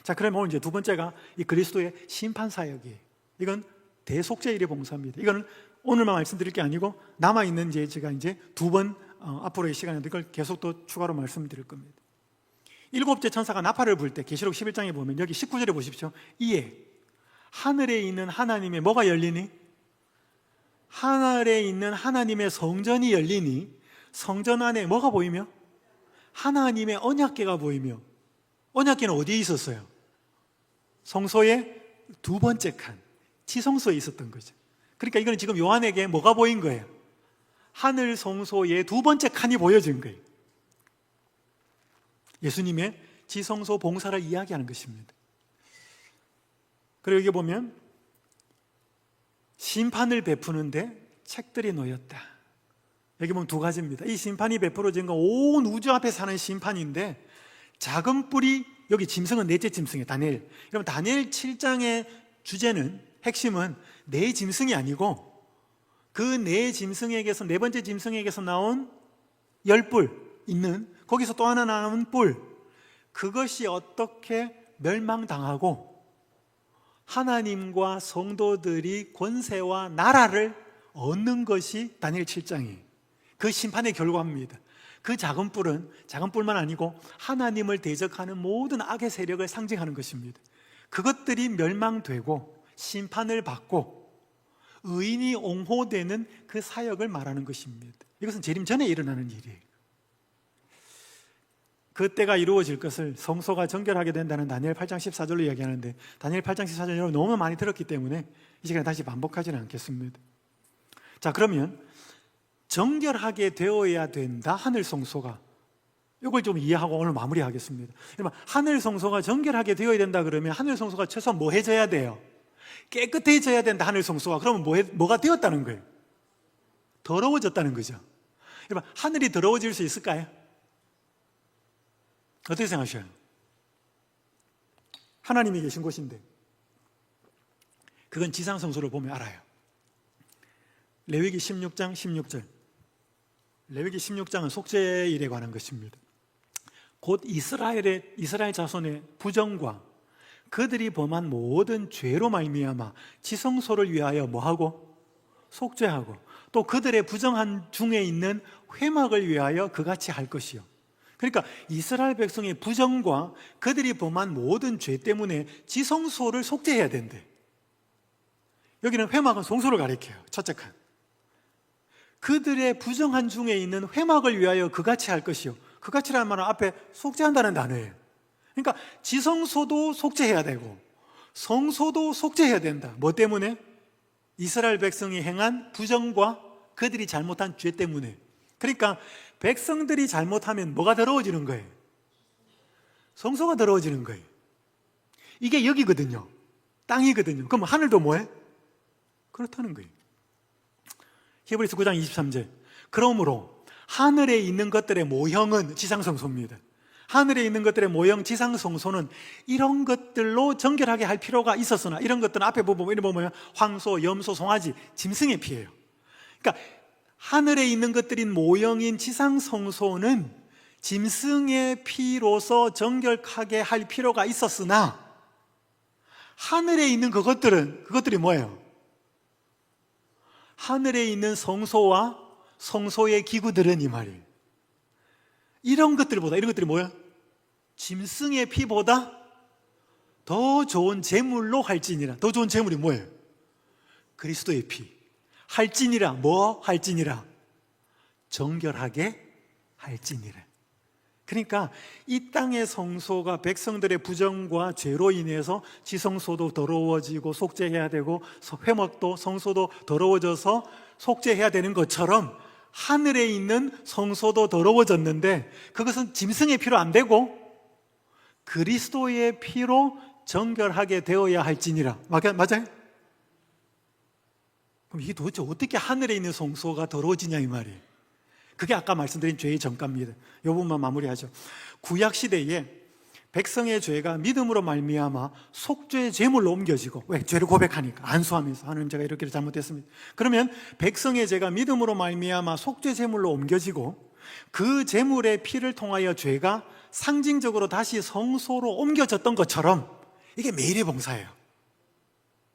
자, 그러면 오늘 이제 두 번째가 이 그리스도의 심판 사역이에요. 이건 대속죄일의 봉사입니다. 이거는 오늘만 말씀드릴 게 아니고 남아있는 제가 이제 두 번 앞으로의 시간에 이걸 계속 또 추가로 말씀드릴 겁니다. 일곱째 천사가 나팔을 불 때 계시록 11장에 보면 여기 19절에 보십시오. 이에 하늘에 있는 하나님의 뭐가 열리니? 하늘에 있는 하나님의 성전이 열리니 성전 안에 뭐가 보이며? 하나님의 언약궤가 보이며. 언약궤는 어디에 있었어요? 성소의 두 번째 칸 지성소에 있었던 거죠. 그러니까 이거는 지금 요한에게 뭐가 보인 거예요? 하늘 성소의 두 번째 칸이 보여진 거예요. 예수님의 지성소 봉사를 이야기하는 것입니다. 그리고 여기 보면 심판을 베푸는데 책들이 놓였다. 여기 보면 두 가지입니다. 이 심판이 베풀어진 건 온 우주 앞에 사는 심판인데 작은 뿔이 여기 짐승은 넷째 짐승이에요. 다니엘. 여러분 다니엘 7장의 주제는 핵심은 네 짐승이 아니고 그 네 짐승에게서 네 번째 짐승에게서 나온 10뿔 있는 거기서 또 하나 나온 뿔 그것이 어떻게 멸망당하고 하나님과 성도들이 권세와 나라를 얻는 것이 다니엘 7장이에요. 그 심판의 결과입니다. 그 작은 뿔만 아니고 하나님을 대적하는 모든 악의 세력을 상징하는 것입니다. 그것들이 멸망되고 심판을 받고 의인이 옹호되는 그 사역을 말하는 것입니다. 이것은 재림 전에 일어나는 일이에요. 그때가 이루어질 것을 성소가 정결하게 된다는 다니엘 8장 14절로 이야기하는데 다니엘 8장 14절 여러분 너무 많이 들었기 때문에 이 시간에 다시 반복하지는 않겠습니다. 자, 그러면 정결하게 되어야 된다 하늘 성소가 이걸 좀 이해하고 오늘 마무리하겠습니다. 그러면 하늘 성소가 정결하게 되어야 된다 그러면 하늘 성소가 최소한 뭐 해져야 돼요? 깨끗해져야 된다 하늘 성소가. 그러면 뭐가 되었다는 거예요? 더러워졌다는 거죠. 여러분 하늘이 더러워질 수 있을까요? 어떻게 생각하셔요? 하나님이 계신 곳인데 그건 지상 성소를 보면 알아요. 레위기 16장 16절. 레위기 16장은 속죄일에 관한 것입니다. 곧 이스라엘 자손의 부정과 그들이 범한 모든 죄로 말미암아 지성소를 위하여 뭐하고? 속죄하고 또 그들의 부정한 중에 있는 회막을 위하여 그같이 할 것이요. 그러니까 이스라엘 백성의 부정과 그들이 범한 모든 죄 때문에 지성소를 속죄해야 된대. 여기는 회막은 성소를 가리켜요. 첫째 칸. 그들의 부정한 중에 있는 회막을 위하여 그같이 할 것이요. 그같이라는 말은 앞에 속죄한다는 단어예요. 그러니까 지성소도 속죄해야 되고 성소도 속죄해야 된다. 뭐 때문에? 이스라엘 백성이 행한 부정과 그들이 잘못한 죄 때문에. 그러니까 백성들이 잘못하면 뭐가 더러워지는 거예요? 성소가 더러워지는 거예요. 이게 여기거든요. 땅이거든요. 그럼 하늘도 뭐해? 그렇다는 거예요. 히브리서 9장 23절. 그러므로 하늘에 있는 것들의 모형은 지상성소입니다. 하늘에 있는 것들의 모형 지상성소는 이런 것들로 정결하게 할 필요가 있었으나 이런 것들은 앞에 보면 이런 보면 황소, 염소, 송아지, 짐승의 피예요. 그러니까 하늘에 있는 것들인 모형인 지상성소는 짐승의 피로서 정결하게 할 필요가 있었으나 하늘에 있는 그것들이 뭐예요? 하늘에 있는 성소와 성소의 기구들은 이 말이에요. 이런 것들이 뭐야? 짐승의 피보다 더 좋은 제물로 할지니라. 더 좋은 제물이 뭐예요? 그리스도의 피. 할지니라. 뭐 할지니라? 정결하게 할지니라. 그러니까 이 땅의 성소가 백성들의 부정과 죄로 인해서 지성소도 더러워지고 속죄해야 되고 회막도 성소도 더러워져서 속죄해야 되는 것처럼 하늘에 있는 성소도 더러워졌는데 그것은 짐승의 피로 안 되고 그리스도의 피로 정결하게 되어야 할지니라. 맞아요? 그럼 이게 도대체 어떻게 하늘에 있는 성소가 더러워지냐 이 말이에요. 그게 아까 말씀드린 죄의 전가입니다. 이 부분만 마무리하죠. 구약 시대에 백성의 죄가 믿음으로 말미암아 속죄 제물로 옮겨지고, 왜? 죄를 고백하니까 안수하면서 하나님 제가 이렇게 잘못했습니다. 그러면 백성의 죄가 믿음으로 말미암아 속죄 제물로 옮겨지고 그 제물의 피를 통하여 죄가 상징적으로 다시 성소로 옮겨졌던 것처럼 이게 매일의 봉사예요.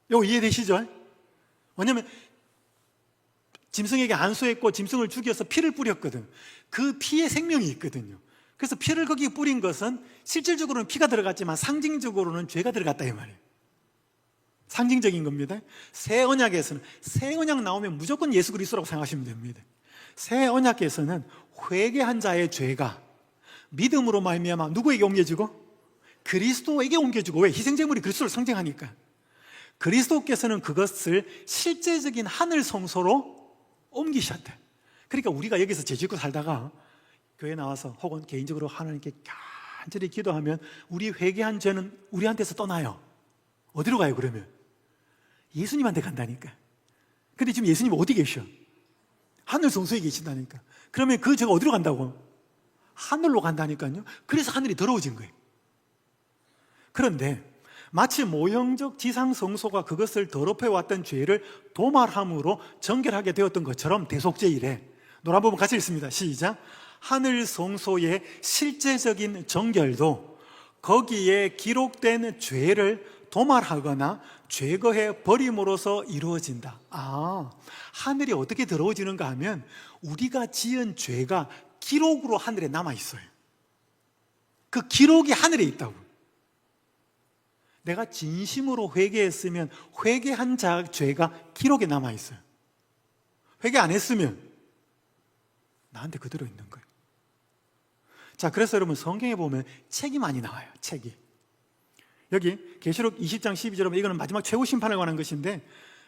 이거 이해되시죠? 왜냐하면 짐승에게 안수했고 짐승을 죽여서 피를 뿌렸거든. 그 피에 생명이 있거든요. 그래서 피를 거기에 뿌린 것은 실질적으로는 피가 들어갔지만 상징적으로는 죄가 들어갔다 이 말이에요. 상징적인 겁니다. 새 언약에서는, 새 언약 나오면 무조건 예수 그리스도라고 생각하시면 됩니다. 새 언약에서는 회개한 자의 죄가 믿음으로 말미암아 누구에게 옮겨지고? 그리스도에게 옮겨지고. 왜? 희생제물이 그리스도를 상징하니까. 그리스도께서는 그것을 실제적인 하늘 성소로 옮기셨대. 그러니까 우리가 여기서 죄 짓고 살다가 교회 나와서 혹은 개인적으로 하나님께 간절히 기도하면 우리 회개한 죄는 우리한테서 떠나요. 어디로 가요 그러면? 예수님한테 간다니까. 근데 지금 예수님 어디 계셔? 하늘 성소에 계신다니까. 그러면 그 죄가 어디로 간다고? 하늘로 간다니까요. 그래서 하늘이 더러워진 거예요. 그런데 마치 모형적 지상 성소가 그것을 더럽혀왔던 죄를 도말함으로 정결하게 되었던 것처럼 대속죄 이래. 노란 부분 같이 읽습니다. 시작. 하늘 성소의 실제적인 정결도 거기에 기록된 죄를 도말하거나 제거해 버림으로써 이루어진다. 하늘이 어떻게 더러워지는가 하면 우리가 지은 죄가 기록으로 하늘에 남아있어요. 그 기록이 하늘에 있다고. 내가 진심으로 회개했으면 회개한 자 죄가 기록에 남아있어요. 회개 안 했으면 나한테 그대로 있는 거예요. 자, 그래서 여러분 성경에 보면 책이 많이 나와요. 책이. 여기 계시록 20장 12절에 이거는 마지막 최후 심판에 관한 것인데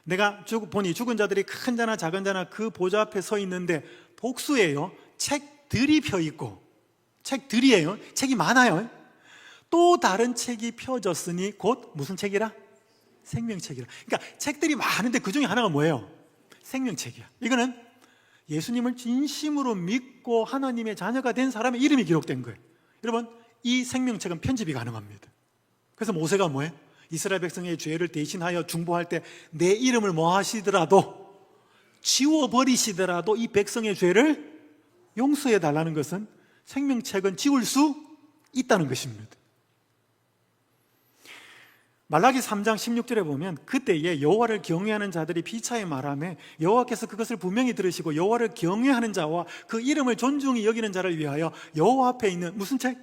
내가 보니 죽은 자들이 큰 자나 작은 자나 그 보좌 앞에 서 있는데 복수예요. 책들이 펴 있고 책들이에요. 책이 많아요. 또 다른 책이 펴졌으니 곧 무슨 책이라? 생명책이라. 그러니까 책들이 많은데 그 중에 하나가 뭐예요? 생명책이야. 이거는 예수님을 진심으로 믿고 하나님의 자녀가 된 사람의 이름이 기록된 거예요. 여러분, 이 생명책은 편집이 가능합니다. 그래서 모세가 뭐예요? 이스라엘 백성의 죄를 대신하여 중보할 때 내 이름을 뭐 하시더라도 지워버리시더라도 이 백성의 죄를 용서해 달라는 것은 생명책은 지울 수 있다는 것입니다. 말라기 3장 16절에 보면 그때에 여호와를 경외하는 자들이 피차에 말하며 여호와께서 그것을 분명히 들으시고 여호와를 경외하는 자와 그 이름을 존중히 여기는 자를 위하여 여호와 앞에 있는 무슨 책?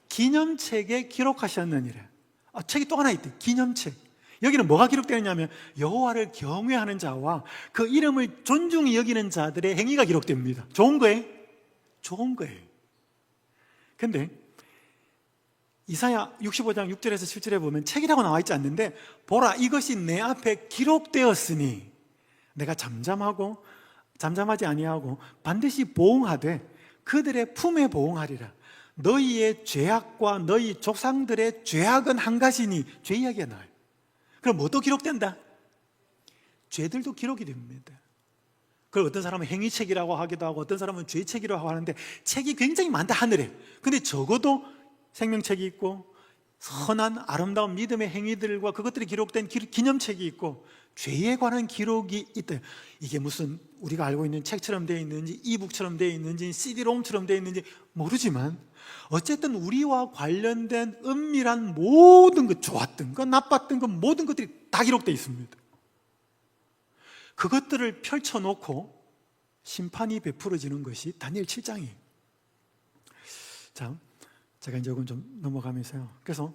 기념책에 기록하셨느니라. 책이 또 하나 있대. 기념책. 여기는 뭐가 기록되느냐면 여호와를 경외하는 자와 그 이름을 존중히 여기는 자들의 행위가 기록됩니다. 좋은 거예요? 좋은 거예요. 근데 이사야 65장 6절에서 7절에 보면 책이라고 나와 있지 않는데 보라 이것이 내 앞에 기록되었으니 내가 잠잠하지 아니하고 반드시 보응하되 그들의 품에 보응하리라. 너희의 죄악과 너희 조상들의 죄악은 한 가지니 죄 이야기가 나와요. 그럼 뭐도 기록된다? 죄들도 기록이 됩니다. 그걸 어떤 사람은 행위책이라고 하기도 하고 어떤 사람은 죄책이라고 하는데 책이 굉장히 많다 하늘에. 근데 적어도 생명책이 있고 선한 아름다운 믿음의 행위들과 그것들이 기록된 기념책이 있고 죄에 관한 기록이 있다. 이게 무슨 우리가 알고 있는 책처럼 되어 있는지 이북처럼 되어 있는지 CD롬처럼 되어 있는지 모르지만 어쨌든 우리와 관련된 은밀한 모든 것, 좋았던 것, 나빴던 것, 모든 것들이 다 기록되어 있습니다. 그것들을 펼쳐놓고 심판이 베풀어지는 것이 다니엘 7장이에요. 자, 제가 이제 이건 좀 넘어가면서요. 그래서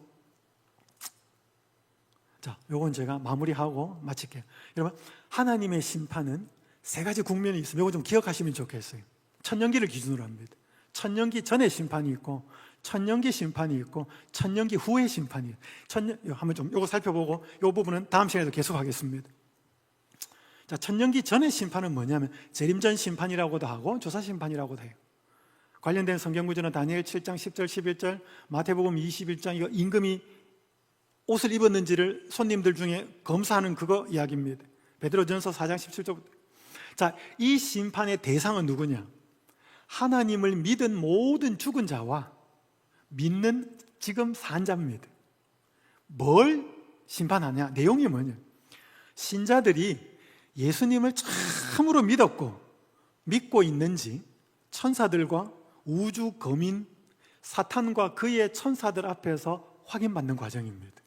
자, 요건 제가 마무리하고 마칠게요. 여러분, 하나님의 심판은 세 가지 국면이 있습니다. 이거 좀 기억하시면 좋겠어요. 천년기를 기준으로 합니다. 천년기 전에 심판이 있고, 천년기 심판이 있고, 천년기 후의 심판이 있어요. 한번 좀 요거 살펴보고, 요 부분은 다음 시간에도 계속 하겠습니다. 자, 천년기 전의 심판은 뭐냐면 재림전 심판이라고도 하고 조사 심판이라고도 해요. 관련된 성경 구절은 다니엘 7장 10절 11절, 마태복음 21장, 이거 임금이 옷을 입었는지를 손님들 중에 검사하는 그거 이야기입니다. 베드로전서 4장 17절. 자, 이 심판의 대상은 누구냐? 하나님을 믿은 모든 죽은 자와 믿는 지금 산 자입니다. 뭘 심판하냐? 내용이 뭐냐? 신자들이 예수님을 참으로 믿고 있는지 천사들과 우주 거민 사탄과 그의 천사들 앞에서 확인받는 과정입니다.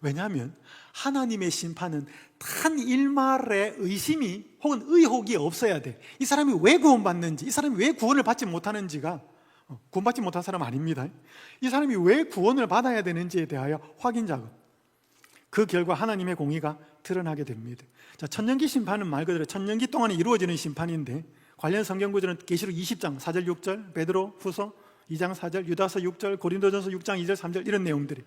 왜냐하면 하나님의 심판은 단 일말의 의심이 혹은 의혹이 없어야 돼. 이 사람이 왜 구원받는지, 이 사람이 왜 구원을 받지 못하는지가, 구원받지 못한 사람 아닙니다. 이 사람이 왜 구원을 받아야 되는지에 대하여 확인 작업, 그 결과 하나님의 공의가 드러나게 됩니다. 자, 천년기 심판은 말 그대로 천년기 동안에 이루어지는 심판인데, 관련 성경 구절은 계시록 20장 4절 6절, 베드로 후서 2장 4절, 유다서 6절, 고린도전서 6장 2절 3절, 이런 내용들이.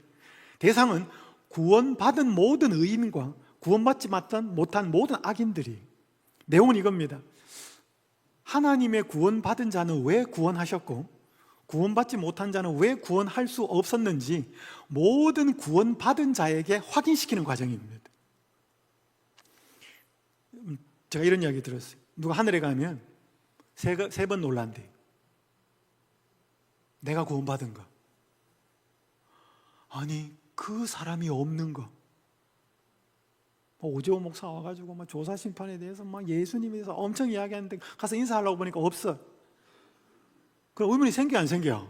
대상은 구원받은 모든 의인과 구원받지 못한 모든 악인들이. 내용은 이겁니다. 하나님의 구원받은 자는 왜 구원하셨고 구원받지 못한 자는 왜 구원할 수 없었는지 모든 구원받은 자에게 확인시키는 과정입니다. 제가 이런 이야기 들었어요. 누가 하늘에 가면 세 번 놀란대. 내가 구원받은 거. 아니, 그 사람이 없는 거. 오재호 목사 와가지고 막 조사 심판에 대해서 막 예수님에 대해서 엄청 이야기하는데 가서 인사하려고 보니까 없어. 그럼 의문이 생겨 안 생겨?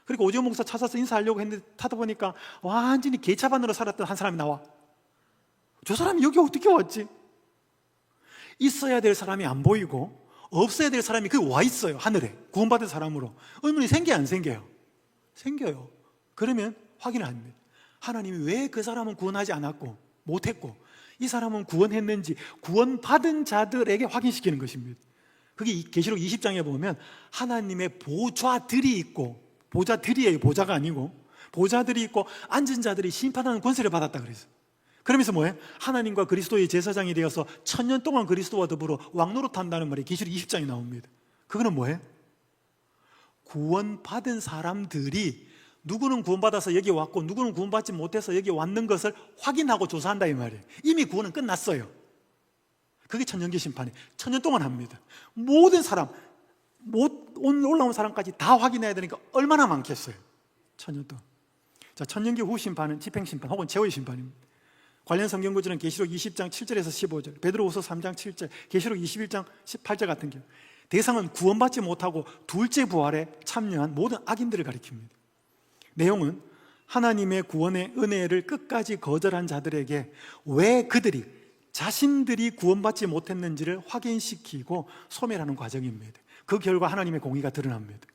그러니까 오재호 목사 찾아서 인사하려고 했는데 타다 보니까 완전히 개차반으로 살았던 한 사람이 나와. 저 사람이 여기 어떻게 왔지? 있어야 될 사람이 안 보이고 없어야 될 사람이 그 와 있어요. 하늘에 구원받은 사람으로. 의문이 생겨 안 생겨요? 생겨요. 그러면 확인을 합니다. 하나님이 왜 그 사람은 구원하지 않았고 못했고 이 사람은 구원했는지 구원받은 자들에게 확인시키는 것입니다. 그게 계시록 20장에 보면 하나님의 보좌들이 있고, 보좌들이에요. 보좌가 아니고 보좌들이 있고 앉은 자들이 심판하는 권세를 받았다 그랬어요. 그러면서 뭐예요? 하나님과 그리스도의 제사장이 되어서 1000년 동안 그리스도와 더불어 왕노릇한다는 말이 계시록 20장에 나옵니다. 그거는 뭐예요? 구원받은 사람들이 누구는 구원받아서 여기 왔고 누구는 구원받지 못해서 여기 왔는 것을 확인하고 조사한다 이 말이에요. 이미 구원은 끝났어요. 그게 천년기 심판이에요. 1000년 동안 합니다. 모든 사람, 올라온 사람까지 다 확인해야 되니까 얼마나 많겠어요. 1000년 동안. 자, 천년기 후 심판은 집행심판 혹은 제후의 심판입니다. 관련 성경 구절은 계시록 20장 7절에서 15절, 베드로후서 3장 7절, 계시록 21장 18절 같은 경우 대상은 구원받지 못하고 둘째 부활에 참여한 모든 악인들을 가리킵니다. 내용은 하나님의 구원의 은혜를 끝까지 거절한 자들에게 왜 그들이 자신들이 구원받지 못했는지를 확인시키고 소멸하는 과정입니다. 그 결과 하나님의 공의가 드러납니다.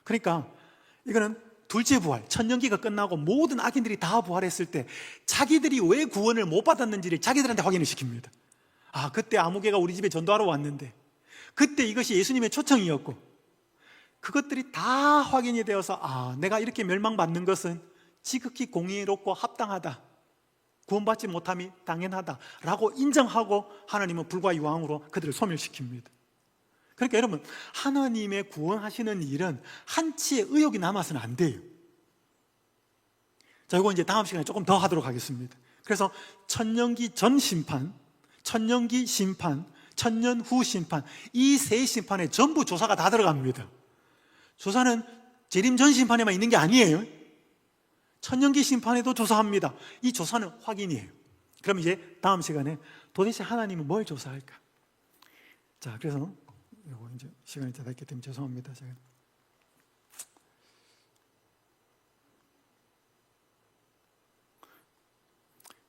그러니까 이거는 둘째 부활, 천년기가 끝나고 모든 악인들이 다 부활했을 때 자기들이 왜 구원을 못 받았는지를 자기들한테 확인을 시킵니다. 아, 그때 아무개가 우리 집에 전도하러 왔는데 그때 이것이 예수님의 초청이었고 그것들이 다 확인이 되어서 아, 내가 이렇게 멸망받는 것은 지극히 공의롭고 합당하다, 구원받지 못함이 당연하다라고 인정하고 하나님은 불과 유황으로 그들을 소멸시킵니다. 그러니까 여러분, 하나님의 구원하시는 일은 한치의 의혹이 남아서는 안 돼요. 자, 이거 이제 다음 시간에 조금 더 하도록 하겠습니다. 그래서 천년기 전 심판, 천년기 심판, 천년 후 심판, 이 세 심판에 전부 조사가 다 들어갑니다. 조사는 재림 전 심판에만 있는 게 아니에요. 천년기 심판에도 조사합니다. 이 조사는 확인이에요. 그럼 이제 다음 시간에 도대체 하나님은 뭘 조사할까? 자, 그래서 이거 이제 시간이 다 됐기 때문에 죄송합니다. 제가.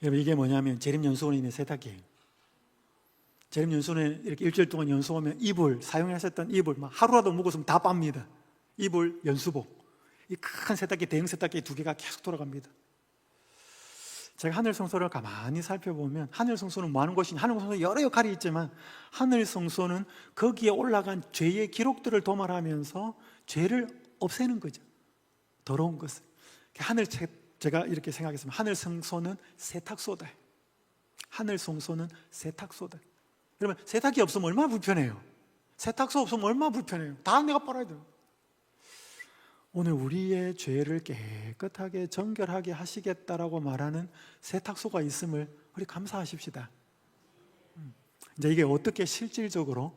여러분, 이게 뭐냐면 재림연수원에 있는 세탁기예요. 재림연수원에 이렇게 일주일 동안 연수하면 이불, 사용하셨던 이불 막 하루라도 묵었으면 다 빱니다. 이불, 연수복. 이 큰 세탁기, 대형 세탁기 2개가 계속 돌아갑니다. 제가 하늘 성소를 가만히 살펴보면 하늘 성소는 뭐 하는 곳이냐? 하늘 성소는 여러 역할이 있지만 하늘 성소는 거기에 올라간 죄의 기록들을 도말하면서 죄를 없애는 거죠. 더러운 것을. 제가 이렇게 생각했습니다. 하늘 성소는 세탁소다. 하늘 성소는 세탁소다. 여러분, 세탁기 없으면 얼마나 불편해요. 세탁소 없으면 얼마나 불편해요. 다 내가 빨아야 돼요. 오늘 우리의 죄를 깨끗하게 정결하게 하시겠다라고 말하는 세탁소가 있음을 우리 감사하십시다. 이제 이게 어떻게 실질적으로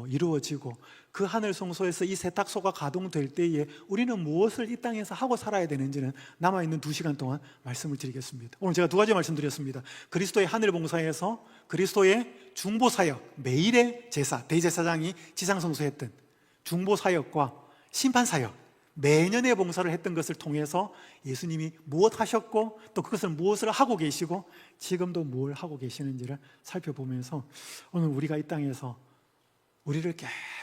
이루어지고 그 하늘 성소에서 이 세탁소가 가동될 때에 우리는 무엇을 이 땅에서 하고 살아야 되는지는 남아있는 2시간 동안 말씀을 드리겠습니다. 오늘 제가 2가지 말씀드렸습니다. 그리스도의 하늘 봉사에서 그리스도의 중보사역, 매일의 제사, 대제사장이 지상성소에 했던 중보사역과 심판사역, 매년의 봉사를 했던 것을 통해서 예수님이 무엇 하셨고 또 그것을 무엇을 하고 계시고 지금도 뭘 하고 계시는지를 살펴보면서 오늘 우리가 이 땅에서 우리를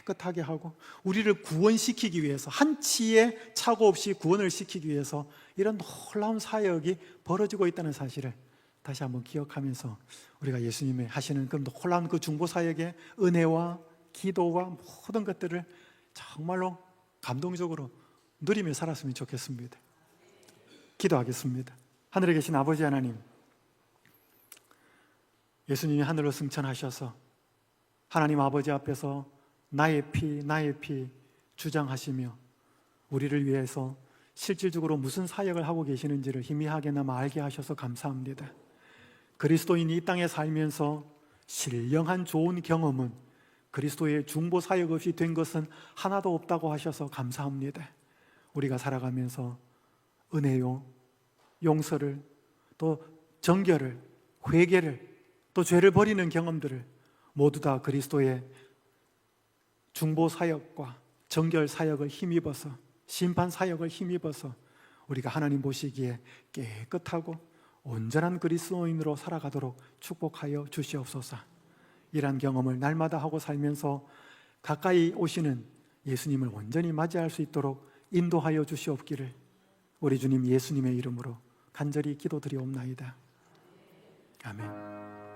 깨끗하게 하고 우리를 구원시키기 위해서 한치의 착오 없이 구원을 시키기 위해서 이런 놀라운 사역이 벌어지고 있다는 사실을 다시 한번 기억하면서 우리가 예수님의 하시는 그 놀라운 그 중보사역의 은혜와 기도와 모든 것들을 정말로 감동적으로 누리며 살았으면 좋겠습니다. 기도하겠습니다. 하늘에 계신 아버지 하나님, 예수님이 하늘로 승천하셔서 하나님 아버지 앞에서 나의 피 주장하시며 우리를 위해서 실질적으로 무슨 사역을 하고 계시는지를 희미하게나마 알게 하셔서 감사합니다. 그리스도인이 이 땅에 살면서 신령한 좋은 경험은 그리스도의 중보 사역 없이 된 것은 하나도 없다고 하셔서 감사합니다. 우리가 살아가면서 은혜요, 용서를, 또 정결을, 회개를, 또 죄를 버리는 경험들을 모두 다 그리스도의 중보 사역과 정결 사역을 힘입어서, 심판 사역을 힘입어서 우리가 하나님 보시기에 깨끗하고 온전한 그리스도인으로 살아가도록 축복하여 주시옵소서. 이러한 경험을 날마다 하고 살면서 가까이 오시는 예수님을 온전히 맞이할 수 있도록 인도하여 주시옵기를 우리 주님 예수님의 이름으로 간절히 기도드리옵나이다. 아멘.